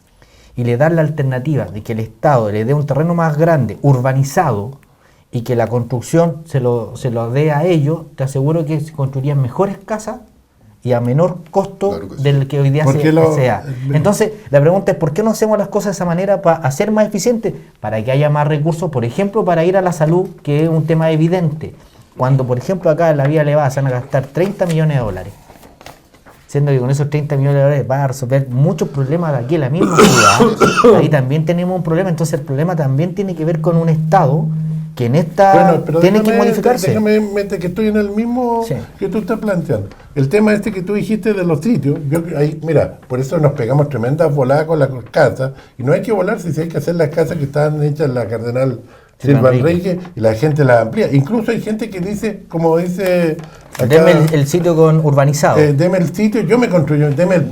y le das la alternativa de que el Estado le dé un terreno más grande, urbanizado, y que la construcción se lo dé a ellos, te aseguro que se construirían mejores casas y a menor costo claro que del que hoy día sea. Entonces, la pregunta es, ¿por qué no hacemos las cosas de esa manera para hacer más eficientes? Para que haya más recursos, por ejemplo, para ir a la salud, que es un tema evidente. Cuando, por ejemplo, acá en la Vía Elevada se van a gastar 30 millones de dólares, siendo que con esos 30 millones de dólares van a resolver muchos problemas de aquí en la misma ciudad, ahí también tenemos un problema. Entonces, el problema también tiene que ver con un Estado que en esta tiene que modificarse. Déjame que estoy en el mismo que tú estás planteando. El tema que tú dijiste de los sitios, mira, por eso nos pegamos tremendas voladas con las casas, y no hay que volar si hay que hacer las casas que estaban hechas en la Cardenal Silva Enrique, y la gente las amplía. Incluso hay gente que dice, como dice acá, deme el sitio con urbanizado. Deme el sitio, yo me construyo,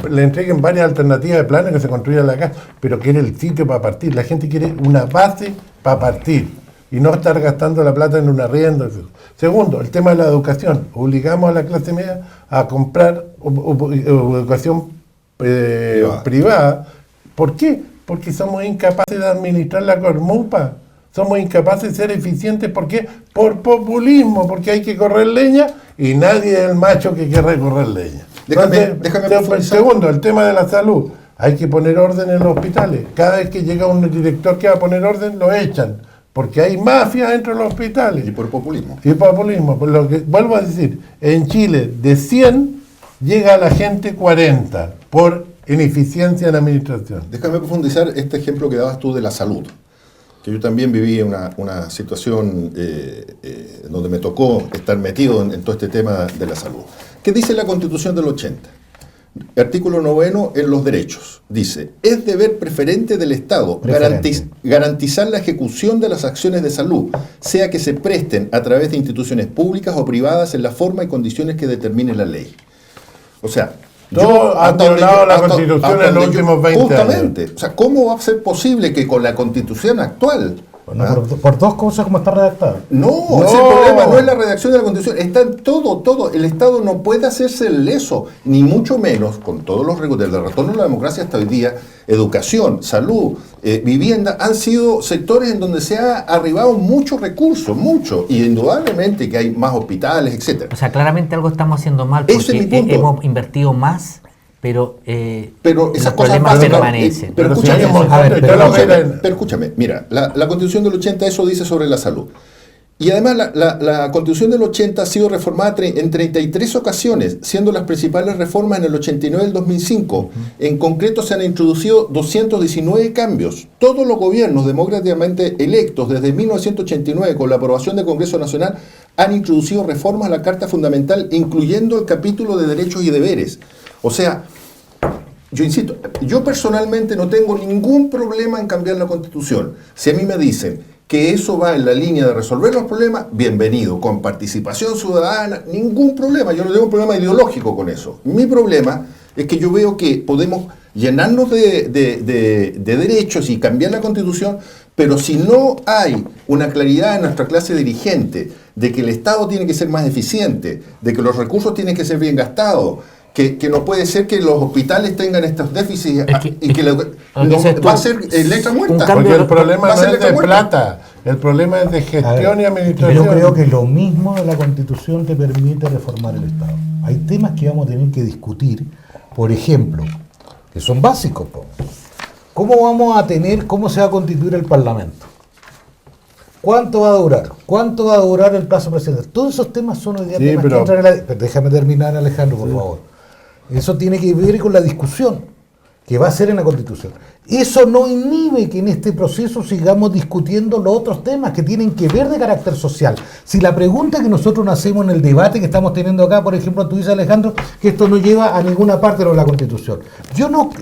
le entreguen varias alternativas de planes que se construya la casa, pero quiere el sitio para partir. La gente quiere una base para partir y no estar gastando la plata en un arriendo. Segundo, el tema de la educación. Obligamos a la clase media a comprar educación privada. ¿Por qué? Porque somos incapaces de administrar la Cormupa. Somos incapaces de ser eficientes. ¿Por qué? Por populismo, porque hay que correr leña y nadie es el macho que quiere correr leña. Déjame segundo, el tema de la salud. Hay que poner orden en los hospitales. Cada vez que llega un director que va a poner orden, lo echan. Porque hay mafia dentro de los hospitales. Y por populismo. Y por populismo. Por lo que vuelvo a decir, en Chile de 100 llega a la gente 40 por ineficiencia en la administración. Déjame profundizar este ejemplo que dabas tú de la salud. Que yo también viví una situación donde me tocó estar metido en todo este tema de la salud. ¿Qué dice la Constitución del 80? Artículo 9 en los derechos. Dice, es deber preferente del Estado garantizar la ejecución de las acciones de salud, sea que se presten a través de instituciones públicas o privadas en la forma y condiciones que determine la ley. O sea, todo ha violado la Constitución en los últimos 20 justamente, años. O sea, ¿cómo va a ser posible que con la Constitución actual... Bueno, por dos cosas como está redactado. No, ese problema no es la redacción de la Constitución, está en todo. El Estado no puede hacerse leso, ni mucho menos, con todos los riesgos del retorno a la democracia hasta hoy día, educación, salud, vivienda, han sido sectores en donde se ha arribado mucho recursos, y indudablemente que hay más hospitales, etcétera. O sea, claramente algo estamos haciendo mal porque hemos invertido más, pero esas los cosas problemas permanecen. Pero escúchame, mira, la Constitución del 80 eso dice sobre la salud. Y además la Constitución del 80 ha sido reformada en 33 ocasiones, siendo las principales reformas en el 89 y el 2005. En concreto se han introducido 219 cambios. Todos los gobiernos democráticamente electos desde 1989, con la aprobación del Congreso Nacional, han introducido reformas a la Carta Fundamental, incluyendo el capítulo de derechos y deberes. O sea, yo insisto, yo personalmente no tengo ningún problema en cambiar la Constitución. Si a mí me dicen que eso va en la línea de resolver los problemas, bienvenido, con participación ciudadana, ningún problema. Yo no tengo un problema ideológico con eso. Mi problema es que yo veo que podemos llenarnos de derechos y cambiar la Constitución, pero si no hay una claridad en nuestra clase dirigente de que el Estado tiene que ser más eficiente, de que los recursos tienen que ser bien gastados, que no puede ser que los hospitales tengan estos déficits y que va a ser letra muerta. Porque el problema no es de plata, el problema es de gestión y administración. Yo creo que lo mismo de la Constitución te permite reformar el Estado. Hay temas que vamos a tener que discutir, por ejemplo, que son básicos. ¿Cómo se va a constituir el Parlamento? ¿Cuánto va a durar? ¿Cuánto va a durar el plazo presidencial? Todos esos temas son hoy día temas que entran en la... Déjame terminar, Alejandro, por favor. Eso tiene que ver con la discusión. que va a ser en la Constitución. Eso no inhibe que en este proceso sigamos discutiendo los otros temas que tienen que ver de carácter social. Si la pregunta que nosotros nos hacemos en el debate que estamos teniendo acá, por ejemplo, tú dices, Alejandro, que esto no lleva a ninguna parte de la Constitución.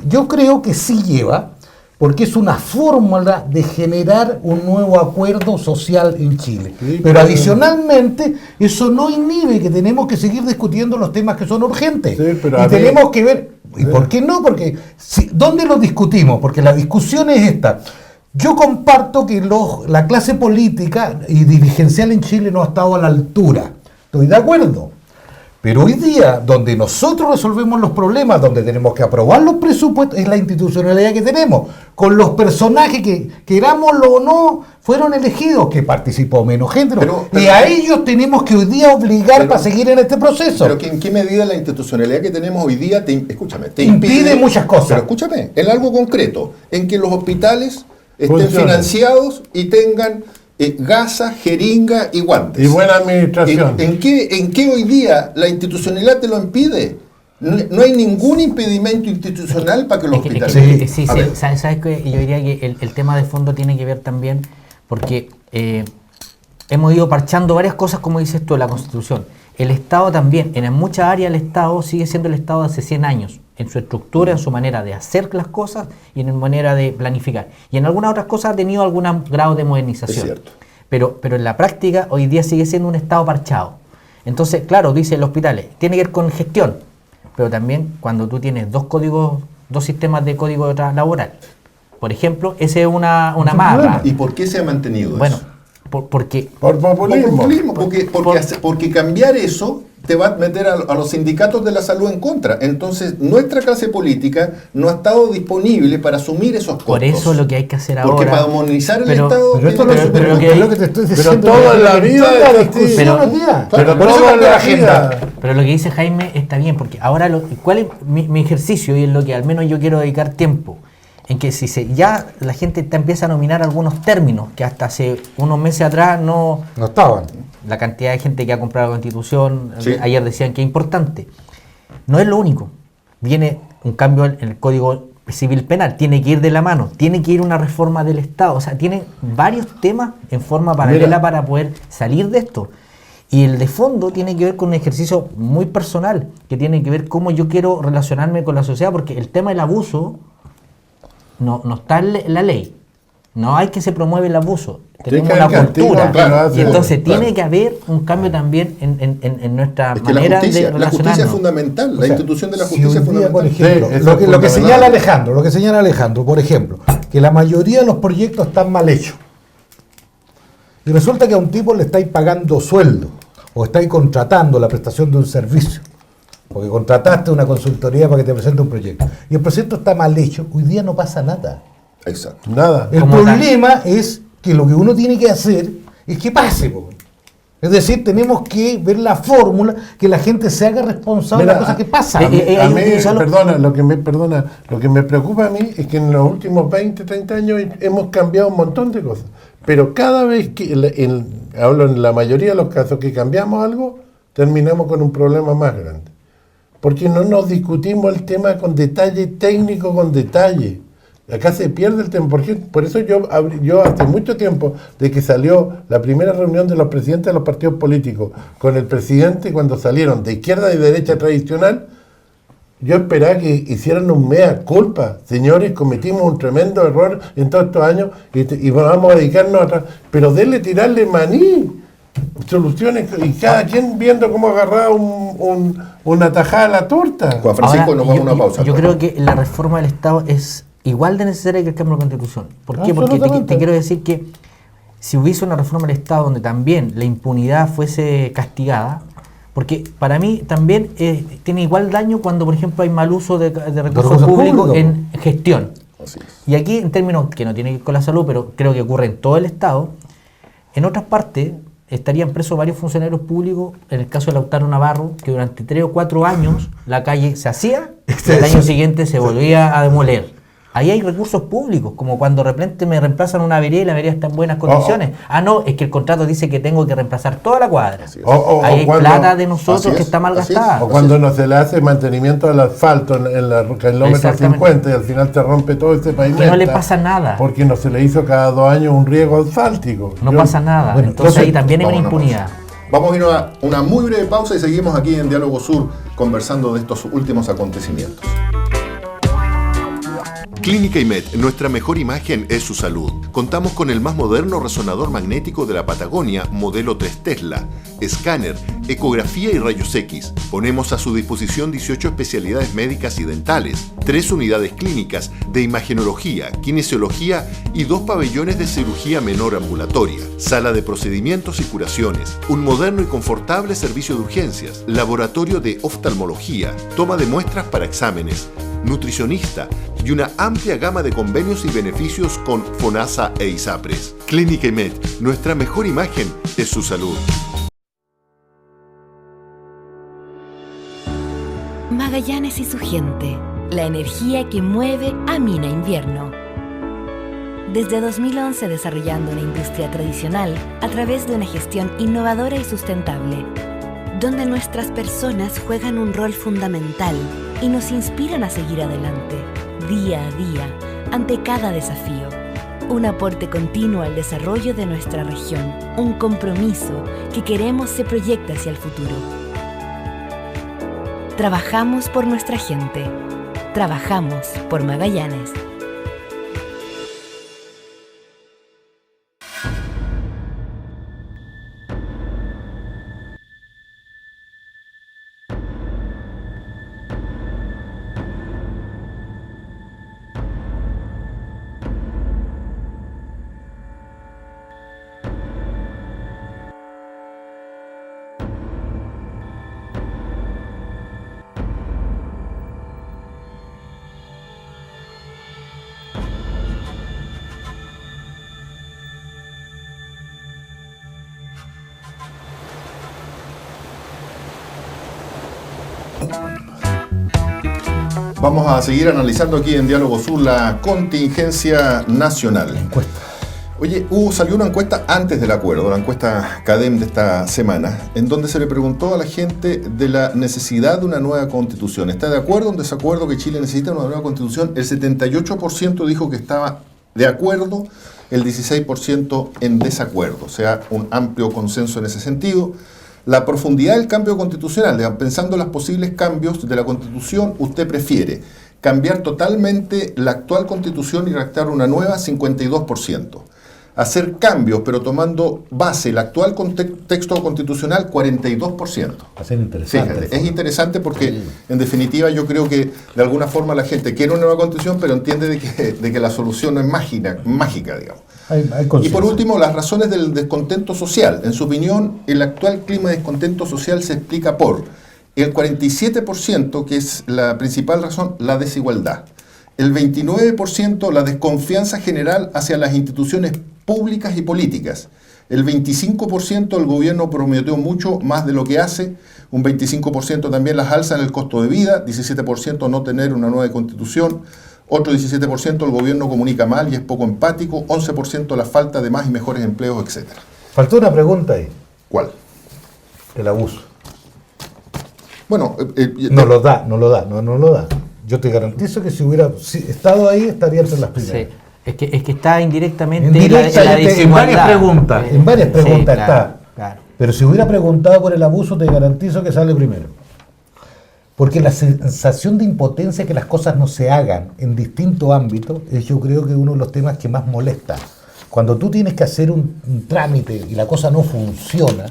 Yo creo que sí lleva, porque es una fórmula de generar un nuevo acuerdo social en Chile. Sí, pero adicionalmente, eso no inhibe que tenemos que seguir discutiendo los temas que son urgentes. Sí, pero y a ver, tenemos que ver, ¿y por qué no? Porque, ¿dónde los discutimos? Porque la discusión es esta. Yo comparto que la clase política y dirigencial en Chile no ha estado a la altura. Estoy de acuerdo. Pero hoy día, donde nosotros resolvemos los problemas, donde tenemos que aprobar los presupuestos, es la institucionalidad que tenemos, con los personajes que, querámoslo o no, fueron elegidos, que participó menos gente. Y a ellos tenemos que hoy día obligar para seguir en este proceso. Pero ¿en qué medida la institucionalidad que tenemos hoy día te impide muchas cosas? Pero escúchame, en algo concreto, en que los hospitales estén Funciona. financiados y tengan gasas, jeringa y guantes. Y buena administración. ¿En qué hoy día la institucionalidad te lo impide? No hay ningún impedimento institucional para que los hospitales... Sí, sabes que yo diría que el tema de fondo tiene que ver también porque hemos ido parchando varias cosas, como dices tú, en la Constitución. El Estado también, en muchas áreas el Estado sigue siendo el Estado de hace 100 años, en su estructura, en su manera de hacer las cosas y en su manera de planificar. Y en algunas otras cosas ha tenido algún grado de modernización. Es cierto. Pero en la práctica hoy día sigue siendo un Estado parchado. Entonces, claro, dice los hospitales, tiene que ver con gestión, pero también cuando tú tienes dos sistemas de código laboral. Por ejemplo, esa es una marra. ¿Y por qué se ha mantenido Bueno, eso? porque... Por populismo. Porque cambiar eso te va a meter a los sindicatos de la salud en contra. Entonces, nuestra clase política no ha estado disponible para asumir esos costos. Por eso lo que hay que hacer porque ahora... para modernizar el pero- Estado... Pero esto tiene que es lo que te estoy diciendo. Pero toda la vida Toda la es discusión así. Pero- hoy día. Pero Por eso toda cambió la la agenda. vida. Pero lo que dice Jaime está bien, porque ahora ¿cuál es mi ejercicio? Y es lo que al menos yo quiero dedicar tiempo. En que ya la gente empieza a nominar algunos términos que hasta hace unos meses atrás no estaban. la cantidad de gente que ha comprado la Constitución, Sí. ayer decían que es importante. No es lo único. Viene un cambio en el Código Civil Penal, tiene que ir de la mano, tiene que ir una reforma del Estado. O sea, tiene varios temas en forma paralela para poder salir de esto. Y el de fondo tiene que ver con un ejercicio muy personal, que tiene que ver cómo yo quiero relacionarme con la sociedad, porque el tema del abuso no está en la ley. No hay que se promueve el abuso. Tenemos que una haber cultura. castigo, claro, Y entonces claro. tiene que haber un cambio también en nuestra Es que manera la justicia de es relacionarnos. fundamental. O La sea, institución de la si justicia es hoy día, por fundamental. ejemplo, Sí, eso lo es que fundamental. señala Alejandro, por ejemplo, que la mayoría de los proyectos están mal hechos. Y resulta que a un tipo le estáis pagando sueldo o estáis contratando la prestación de un servicio. Porque contrataste una consultoría para que te presente un proyecto. Y el proyecto está mal hecho, hoy día no pasa nada. Exacto. Nada. El Como problema es que lo que uno tiene que hacer es que pase. Po. Es decir, tenemos que ver la fórmula, que la gente se haga responsable de Mira, las cosas que pasan. A mí, hay que utilizarlo- lo que me preocupa a mí es que en los últimos 20, 30 años hemos cambiado un montón de cosas. Pero cada vez que, hablo en la mayoría de los casos, que cambiamos algo, terminamos con un problema más grande. Porque no nos discutimos el tema con detalle técnico, con detalle. Acá se pierde el tiempo. Por eso yo hace mucho tiempo, de que salió la primera reunión de los presidentes de los partidos políticos con el presidente, cuando salieron de izquierda y derecha tradicional, yo esperaba que hicieran un mea culpa. Señores, cometimos un tremendo error en todos estos años y vamos a dedicarnos a atrás. Pero denle tirarle maní, soluciones, y cada quien viendo cómo agarrar una tajada a la torta. Juan Francisco, Ahora, nos vamos a una pausa. Yo creo que la reforma del Estado es igual de necesaria que el cambio de la Constitución. ¿Por qué? Porque Absolutamente. te quiero decir que si hubiese una reforma del Estado donde también la impunidad fuese castigada, porque para mí también tiene igual daño cuando, por ejemplo, hay mal uso de recursos recursos públicos públicos. en gestión. Así es. Y aquí, en términos que no tiene que ver con la salud, pero creo que ocurre en todo el Estado, en otras partes estarían presos varios funcionarios públicos, en el caso de Lautaro Navarro, que durante 3 o 4 años la calle se hacía y al año siguiente se volvía a demoler. Ahí hay recursos públicos, como cuando de repente me reemplazan una vereda y la vereda está en buenas condiciones. No, es que el contrato dice que tengo que reemplazar toda la cuadra. Ahí hay plata de nosotros que está mal gastada. O cuando no se le hace mantenimiento al asfalto en la kilómetro 50 y al final te rompe todo este pavimento. Que no le pasa nada. Porque no se le hizo cada 2 años un riego asfáltico. No pasa nada. Bueno, entonces ahí también hay una impunidad. Vamos a ir a una muy breve pausa y seguimos aquí en Diálogo Sur conversando de estos últimos acontecimientos. Clínica IMED, nuestra mejor imagen es su salud. Contamos con el más moderno resonador magnético de la Patagonia, modelo 3 Tesla, escáner, ecografía y rayos X. Ponemos a su disposición 18 especialidades médicas y dentales, 3 unidades clínicas de imagenología, kinesiología y 2 pabellones de cirugía menor ambulatoria, sala de procedimientos y curaciones, un moderno y confortable servicio de urgencias, laboratorio de oftalmología, toma de muestras para exámenes, nutricionista y una amplia gama de convenios y beneficios con FONASA e ISAPRES. Clínica IMED, nuestra mejor imagen es su salud. Magallanes y su gente, la energía que mueve a Mina Invierno. Desde 2011 desarrollando una industria tradicional a través de una gestión innovadora y sustentable, donde nuestras personas juegan un rol fundamental y nos inspiran a seguir adelante, día a día, ante cada desafío. Un aporte continuo al desarrollo de nuestra región, un compromiso que queremos se proyecte hacia el futuro. Trabajamos por nuestra gente, trabajamos por Magallanes. Vamos a seguir analizando aquí en Diálogo Sur la contingencia nacional. Oye, salió una encuesta antes del acuerdo, la encuesta CADEM de esta semana, en donde se le preguntó a la gente de la necesidad de una nueva constitución. ¿Está de acuerdo o en desacuerdo que Chile necesita una nueva constitución? El 78% dijo que estaba de acuerdo, el 16% en desacuerdo, o sea, un amplio consenso en ese sentido. La profundidad del cambio constitucional, pensando en los posibles cambios de la Constitución, usted prefiere cambiar totalmente la actual Constitución y redactar una nueva, 52%. Hacer cambios, pero tomando base el actual texto constitucional, 42%. Hacer interesante. Fíjate, es interesante porque, en definitiva, yo creo que de alguna forma la gente quiere una nueva Constitución, pero entiende de que la solución no es mágica, digamos. Y por último, las razones del descontento social. En su opinión, el actual clima de descontento social se explica por el 47%, que es la principal razón, la desigualdad. El 29%, la desconfianza general hacia las instituciones públicas y políticas. El 25%, el gobierno prometió mucho más de lo que hace. Un 25% también las alzas en el costo de vida. 17% no tener una nueva constitución. Otro 17% el gobierno comunica mal y es poco empático. 11% la falta de más y mejores empleos, etc. Faltó una pregunta ahí. ¿Cuál? El abuso. Bueno, no lo da. Yo te garantizo que si hubiera estado ahí, estaría entre las primeras. Sí. Es que está indirectamente la desigualdad. En varias preguntas sí, está. Claro. Pero si hubiera preguntado por el abuso, te garantizo que sale primero. Porque la sensación de impotencia que las cosas no se hagan en distintos ámbitos es, yo creo, que uno de los temas que más molesta. Cuando tú tienes que hacer un trámite y la cosa no funciona,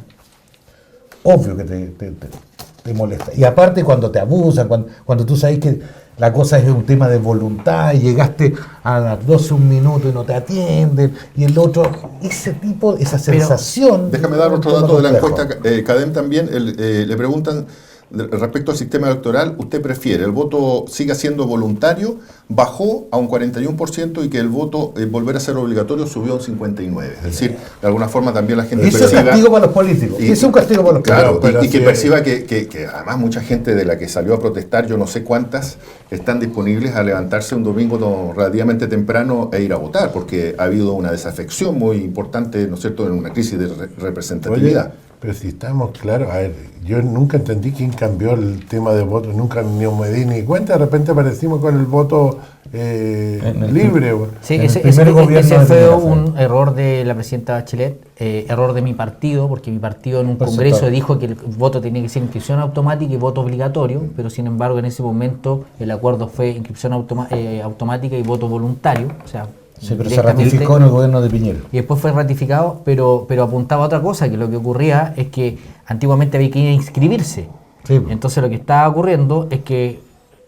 obvio que te molesta. Y aparte cuando te abusan, cuando tú sabes que la cosa es un tema de voluntad y llegaste a las 12 un minuto y no te atienden, y el otro, esa sensación... Déjame dar otro dato de la encuesta CADEM también. Le preguntan respecto al sistema electoral, ¿usted prefiere el voto siga siendo voluntario, bajó a un 41% y que el voto volver a ser obligatorio subió a un 59%? Es decir, de alguna forma también la gente Eso es castigo para los políticos. Eso es un castigo para los claro, políticos. y que perciba que además mucha gente de la que salió a protestar, yo no sé cuántas, están disponibles a levantarse un domingo relativamente temprano e ir a votar, porque ha habido una desafección muy importante, ¿no es cierto?, en una crisis de representatividad. Oye, pero si estamos claros, a ver, yo nunca entendí quién cambió el tema de voto, nunca ni me di ni cuenta, de repente aparecimos con el voto libre. Sí, En el ese primer gobierno fue de Piñera un error de la presidenta Bachelet, error de mi partido, porque mi partido en un Por congreso supuesto. dijo que el voto tenía que ser inscripción automática y voto obligatorio, pero sin embargo en ese momento el acuerdo fue inscripción automática y voto voluntario, o sea, Sí, pero se directamente. ratificó en el gobierno de Piñera. Y después fue ratificado, pero apuntaba a otra cosa, que lo que ocurría es que antiguamente había que ir a inscribirse. Sí. Entonces lo que estaba ocurriendo es que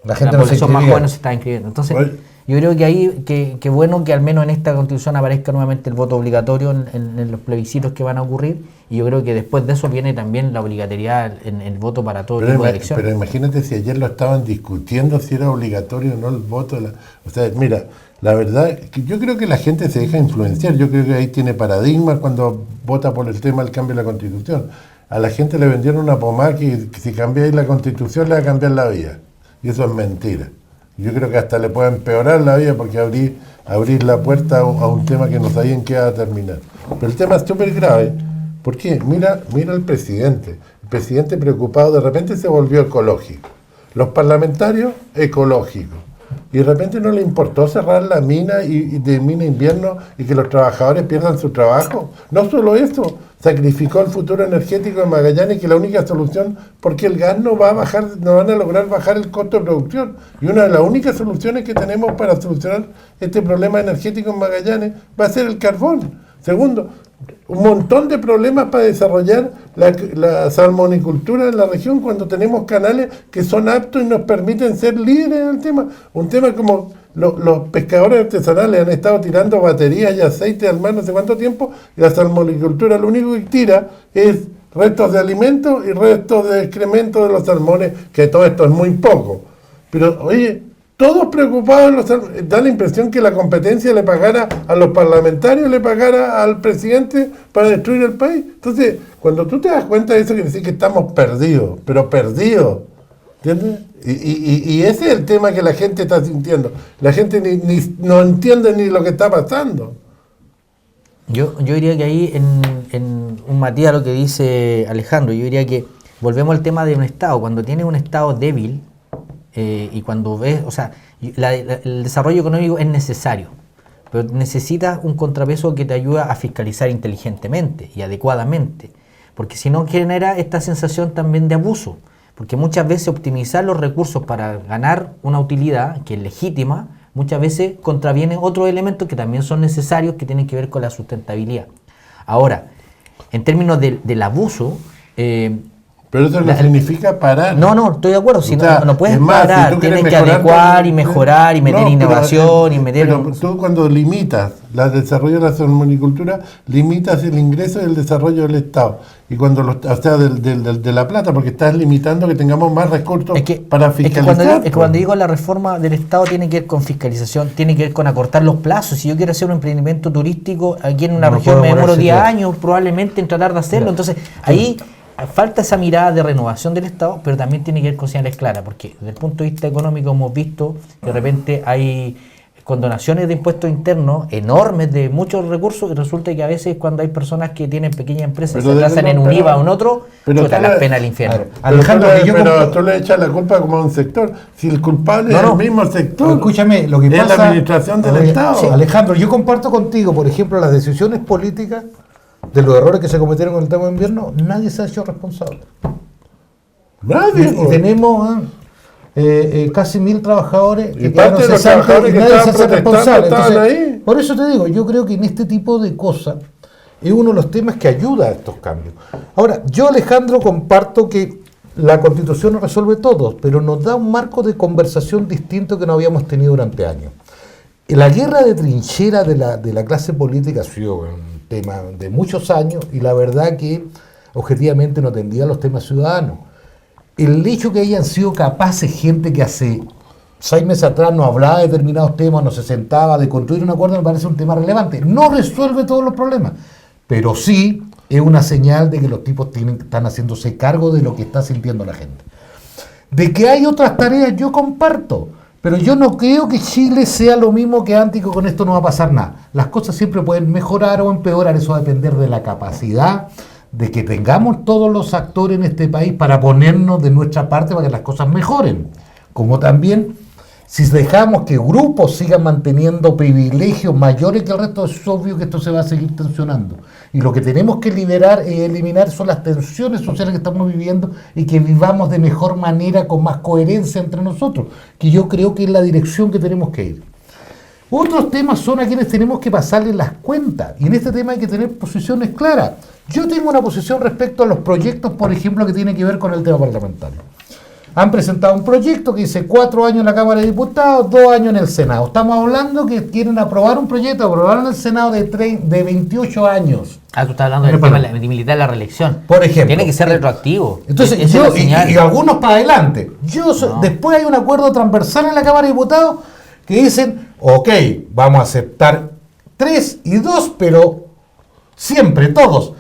La gente la no se población más inscribía. joven no se estaba inscribiendo. Entonces Oye. yo creo que ahí, que bueno que al menos en esta constitución aparezca nuevamente el voto obligatorio en los plebiscitos que van a ocurrir, y yo creo que después de eso viene también la obligatoriedad en el voto para todo tipo de elecciones. Pero imagínate si ayer lo estaban discutiendo si era obligatorio o no el voto. O sea, mira, la verdad, que yo creo que la gente se deja influenciar. Yo creo que ahí tiene paradigma cuando vota por el tema del cambio de la Constitución. A la gente le vendieron una pomada que si cambiáis la Constitución le va a cambiar la vida. Y eso es mentira. Yo creo que hasta le puede empeorar la vida porque abrir la puerta a un tema que no sabían qué va a terminar. Pero el tema es súper grave. ¿Por qué? Mira al presidente. El presidente preocupado de repente se volvió ecológico. Los parlamentarios ecológicos. Y de repente no le importó cerrar la mina y de mina invierno y que los trabajadores pierdan su trabajo. No solo eso, sacrificó el futuro energético de Magallanes, que la única solución, porque el gas no va a bajar, no van a lograr bajar el costo de producción. Y una de las únicas soluciones que tenemos para solucionar este problema energético en Magallanes va a ser el carbón. Segundo, un montón de problemas para desarrollar la salmonicultura en la región cuando tenemos canales que son aptos y nos permiten ser líderes en el tema. Un tema como los pescadores artesanales han estado tirando baterías y aceite al mar no sé cuánto tiempo, y la salmonicultura lo único que tira es restos de alimentos y restos de excremento de los salmones, que todo esto es muy poco. Pero, oye, todos preocupados, da la impresión que la competencia le pagara a los parlamentarios, le pagara al presidente para destruir el país. Entonces, cuando tú te das cuenta de eso, quiere decir que estamos perdidos, pero perdidos. ¿Entiendes? Y ese es el tema que la gente está sintiendo. La gente no entiende ni lo que está pasando. Yo diría que ahí, en un matiz a lo que dice Alejandro, yo diría que volvemos al tema de un Estado. Cuando tienes un Estado débil, y cuando ves, o sea, el desarrollo económico es necesario, pero necesitas un contrapeso que te ayude a fiscalizar inteligentemente y adecuadamente, porque si no genera esta sensación también de abuso, porque muchas veces optimizar los recursos para ganar una utilidad que es legítima, muchas veces contraviene otros elementos que también son necesarios, que tienen que ver con la sustentabilidad. Ahora, en términos del abuso, pero eso no significa parar. No, estoy de acuerdo. Si O sea, no puedes es más, parar, si tú quieres tienes que mejorar adecuar y mejorar y meter No, innovación y meter... Pero tú cuando limitas el desarrollo de la salmonicultura, limitas el ingreso y el desarrollo del Estado. Y cuando de la plata, porque estás limitando que tengamos más recursos para fiscalizar. Es que cuando digo la reforma del Estado tiene que ver con fiscalización, tiene que ver con acortar los plazos. Si yo quiero hacer un emprendimiento turístico aquí en una No región, puedo me demoro ponerse 10 claro. años probablemente en tratar de hacerlo. Entonces, ahí falta esa mirada de renovación del Estado, pero también tiene que ver con señales claras, porque desde el punto de vista económico hemos visto que de repente hay condonaciones de impuestos internos enormes de muchos recursos, y resulta que a veces cuando hay personas que tienen pequeñas empresas, Pero se trazan en un IVA o en otro, chuta, las penas al infierno. Alejandro, pero tú le echas la culpa como a un sector. Si el culpable es el mismo sector, Escúchame, lo que es pasa... la administración del Estado. Sí, Alejandro, yo comparto contigo, por ejemplo, las decisiones políticas de los errores que se cometieron con el tema de invierno, nadie se ha hecho responsable. Nadie. Y tenemos casi 1.000 trabajadores Y parte de los cesantes trabajadores y que nadie se estaban hace protestando responsable. estaban Entonces, ahí. por eso te digo, yo creo que en este tipo de cosas es uno de los temas que ayuda a estos cambios. Ahora, yo, Alejandro, comparto que la Constitución no resuelve todo, pero nos da un marco de conversación distinto que no habíamos tenido durante años. La guerra de trinchera de la clase política ha sido un tema de muchos años, y la verdad que objetivamente no atendía a los temas ciudadanos. el hecho que hayan sido capaces gente que hace 6 meses atrás no hablaba de determinados temas, no se sentaba de construir un acuerdo, me parece un tema relevante. No resuelve todos los problemas, pero sí es una señal de que los tipos están haciéndose cargo de lo que está sintiendo la gente. De que hay otras tareas, yo comparto, pero yo no creo que Chile sea lo mismo que antes y que con esto no va a pasar nada. Las cosas siempre pueden mejorar o empeorar, eso va a depender de la capacidad de que tengamos todos los actores en este país para ponernos de nuestra parte para que las cosas mejoren. Como también, si dejamos que grupos sigan manteniendo privilegios mayores que el resto, es obvio que esto se va a seguir tensionando. Y lo que tenemos que eliminar son las tensiones sociales que estamos viviendo y que vivamos de mejor manera, con más coherencia entre nosotros, que yo creo que es la dirección que tenemos que ir. Otros temas son a quienes tenemos que pasarles las cuentas, y en este tema hay que tener posiciones claras. Yo tengo una posición respecto a los proyectos, por ejemplo, que tienen que ver con el tema parlamentario. Han presentado un proyecto que dice 4 años en la Cámara de Diputados, 2 años en el Senado. Estamos hablando que quieren aprobar un proyecto, aprobaron en el Senado de 28 años. Tú estás hablando del tema de militar la reelección. Por ejemplo. Tiene que ser retroactivo. Entonces, Esa es la señal. y algunos para adelante. Después hay un acuerdo transversal en la Cámara de Diputados que dicen, ok, vamos a aceptar 3 y 2, pero siempre, todos.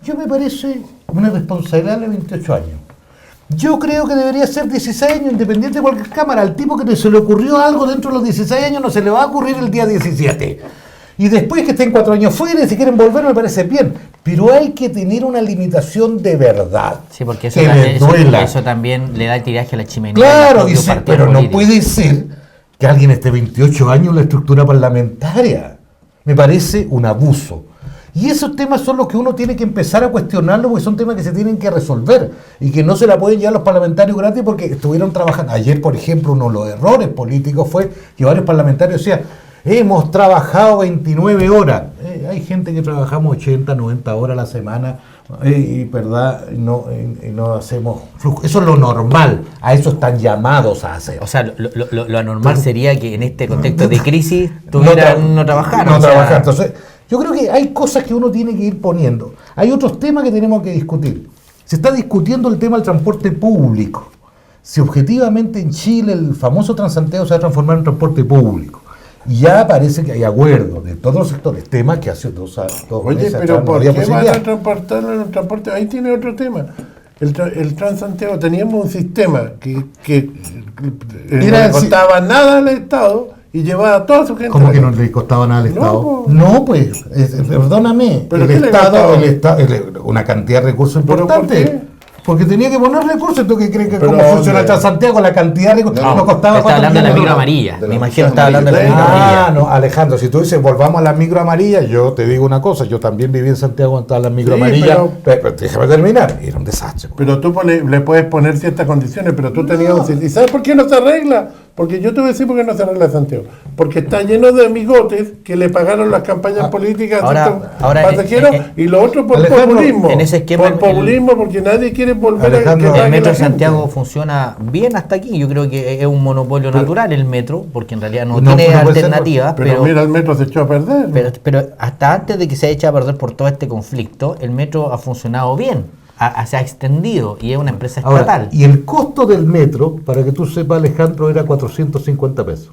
Yo me parece una irresponsabilidad de 28 años. Yo creo que debería ser 16 años, independiente de cualquier cámara. Al tipo que se le ocurrió algo dentro de los 16 años no se le va a ocurrir el día 17. Y después que estén 4 años fuera y si quieren volver me parece bien. Pero hay que tener una limitación de verdad. Sí, porque eso, eso también le da el tiraje a la chimenea. Claro, pero no puede ser que alguien esté 28 años en la estructura parlamentaria. Me parece un abuso. Y esos temas son los que uno tiene que empezar a cuestionarlo, porque son temas que se tienen que resolver y que no se la pueden llevar los parlamentarios gratis porque estuvieron trabajando. Ayer, por ejemplo, uno de los errores políticos fue que varios parlamentarios decían, hemos trabajado 29 horas. Hay gente que trabajamos 80, 90 horas a la semana y verdad no hacemos flujo. Eso es lo normal, a eso están llamados a hacer. O sea, lo anormal sería que en este contexto de crisis tuvieran no trabajar. No trabajar. Entonces, yo creo que hay cosas que uno tiene que ir poniendo. Hay otros temas que tenemos que discutir. Se está discutiendo el tema del transporte público. Si objetivamente en Chile el famoso Transantiago se va a transformar en transporte público. Y ya parece que hay acuerdo de todos los sectores. Temas que hace 2 meses. Oye, pero ¿por qué van a transportarlo en el transporte? Ahí tiene otro tema. El Transantiago, teníamos un sistema que no le costaba nada al Estado y llevaba a toda su gente. ¿Cómo que no le costaba nada al Estado? No, pues, perdóname. ¿Pero el Estado, una cantidad de recursos importante. Porque tenía que poner recursos. ¿Tú qué crees que cómo funciona el Transantiago? La cantidad de recursos no costaba. Estaba hablando de la micro amarilla. Me imagino estaba hablando de la micro amarilla. No, Alejandro, si tú dices volvamos a la micro amarilla, yo te digo una cosa. Yo también viví en Santiago cuando estaba la micro amarilla. Pero déjame terminar. Era un desastre. Pero tú le puedes poner ciertas condiciones, pero tú tenías ¿Y sabes por qué no se arregla? Porque yo te voy a decir por qué no se arregla Santiago. Porque está lleno de amigotes que le pagaron las campañas políticas a pasajeros y lo otro por populismo. En ese esquema, por populismo, porque nadie quiere volver a que el metro de Santiago funciona bien hasta aquí. Yo creo que es un monopolio natural el metro, porque en realidad no tiene alternativas. Pero mira, el metro se echó a perder. Pero hasta antes de que se eche a perder por todo este conflicto, el metro ha funcionado bien. Se ha extendido y es una empresa estatal. Ahora, y el costo del metro, para que tú sepas, Alejandro, era 450 pesos.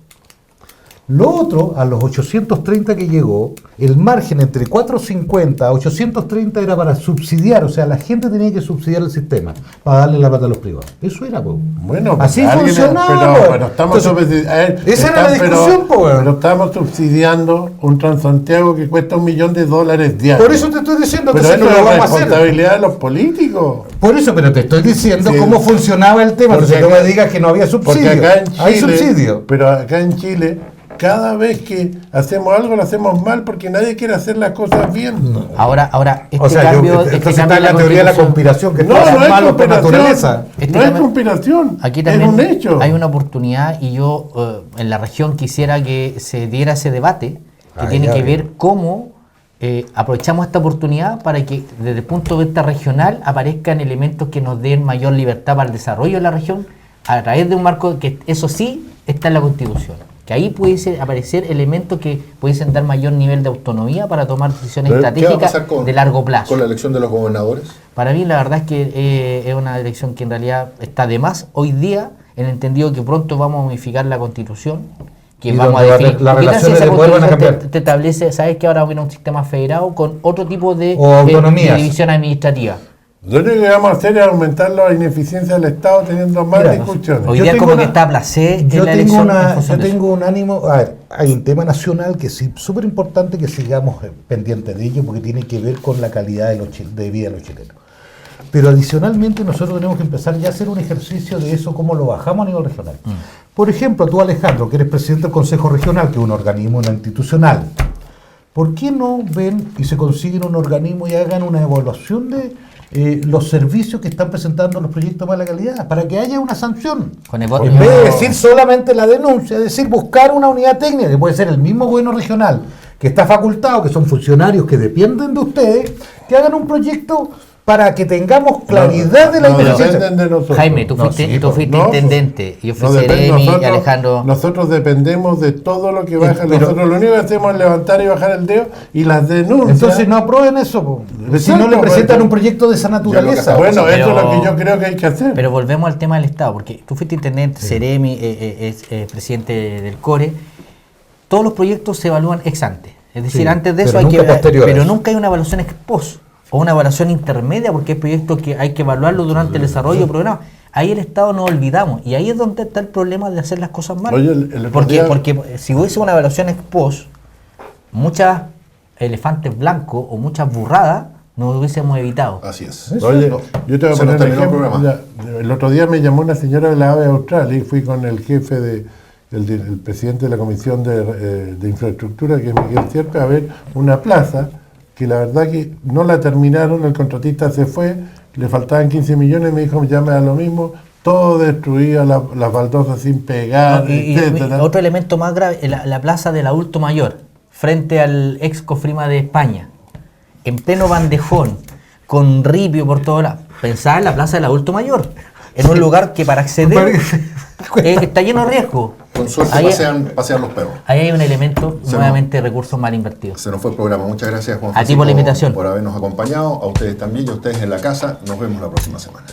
Lo otro, a los 830 que llegó, el margen entre 450 a 830 era para subsidiar, o sea, la gente tenía que subsidiar el sistema para darle la pata a los privados. Eso era, pues. Bueno, así funcionaba. Pero estamos esa era la discusión, pero estamos subsidiando un Transantiago que cuesta $1 millón diarios. Por eso te estoy diciendo que eso no lo vamos a hacer. Es responsabilidad de los políticos. Por eso, pero te estoy diciendo cómo funcionaba el tema. Entonces no me digas que no había subsidio. Porque acá en Chile, hay subsidio. Pero acá en Chile, cada vez que hacemos algo lo hacemos mal porque nadie quiere hacer las cosas bien. No. Ahora cambio está en la teoría de la conspiración, que no es malo por naturaleza. No es conspiración, aquí también es un hecho. Hay una oportunidad y yo en la región quisiera que se diera ese debate que tiene que ver cómo aprovechamos esta oportunidad para que desde el punto de vista regional aparezcan elementos que nos den mayor libertad para el desarrollo de la región a través de un marco que eso sí está en la Constitución, que ahí pudiese aparecer elementos que pudiesen dar mayor nivel de autonomía para tomar decisiones Pero, ¿qué va a pasar estratégicas de largo plazo. con la elección de los gobernadores? Para mí la verdad es que es una elección que en realidad está de más hoy día, en el entendido que pronto vamos a modificar la Constitución, que Y vamos a donde definir. las ¿Qué tal relaciones si esa de poder van a Constitución cambiar? te establece, sabes que ahora viene un sistema federado con otro tipo de, O autonomías. de división administrativa? Lo único que vamos a hacer es aumentar la ineficiencia del Estado teniendo más Mira, discusiones. Hoy Yo día tengo como una- que está placé en Yo la tengo, elección en yo función de eso. tengo un ánimo, a ver, hay un tema nacional que sí, súper importante que sigamos pendientes de ello porque tiene que ver con la calidad de vida de los chilenos. Pero adicionalmente nosotros tenemos que empezar ya a hacer un ejercicio de eso, cómo lo bajamos a nivel regional. Por ejemplo, tú Alejandro, que eres presidente del Consejo Regional, que es un organismo no institucional, ¿por qué no ven y se consiguen un organismo y hagan una evaluación de los servicios que están presentando los proyectos de mala calidad, para que haya una sanción? En vez de decir solamente la denuncia, es decir, buscar una unidad técnica, que puede ser el mismo gobierno regional, que está facultado, que son funcionarios que dependen de ustedes, que hagan un proyecto para que tengamos claridad de la no ineficiencia. dependen de nosotros. Jaime, tú fuiste, sí, tú fuiste no, intendente, yo fui No depende- Ceremi y nosotros- Alejandro. Nosotros dependemos de todo lo que baja. pero- Nosotros lo único que hacemos es levantar y bajar el dedo y las denuncias. Entonces no aprueben eso, po. Si no Exacto, le presentan pero- un proyecto de esa naturaleza. Bueno, Pero- eso es lo que yo creo que hay que hacer. Pero volvemos al tema del Estado, porque tú fuiste intendente, Ceremi, presidente del CORE. Todos los proyectos se evalúan ex ante. Es decir, Sí, antes de pero eso hay que nunca posterior a pero eso. nunca hay una evaluación ex post o una evaluación intermedia, porque hay proyectos que hay que evaluarlo durante el desarrollo del programa. Ahí el Estado nos olvidamos y ahí es donde está el problema de hacer las cosas mal. Oye, el otro porque, día- porque si hubiese una evaluación ex post, muchas elefantes blancos o muchas burradas nos hubiésemos evitado. Así es. Oye, No, yo te voy a se nos poner un terminó el ejemplo. programa. Mira, el otro día me llamó una señora de la AVE Austral y fui con el jefe el presidente de la Comisión de Infraestructura, que es Miguel Sierpe, a ver una plaza que la verdad que no la terminaron, el contratista se fue, le faltaban 15 millones, me dijo, ya me da lo mismo, todo destruido, las baldosas sin pegar, No, y etcétera. otro elemento más grave, la plaza del adulto mayor, frente al ex Cofrima de España, en pleno bandejón, con ripio por todos lados. Pensaba en la plaza del adulto mayor, en un lugar que para acceder está lleno de riesgo. Con suerte Ahí- pasean los perros. Ahí hay un elemento, Se nuevamente, de recursos mal invertidos. Se nos fue el programa. Muchas gracias, Juan A ti Francisco, por la invitación. por habernos acompañado. A ustedes también y a ustedes en la casa. Nos vemos la próxima semana.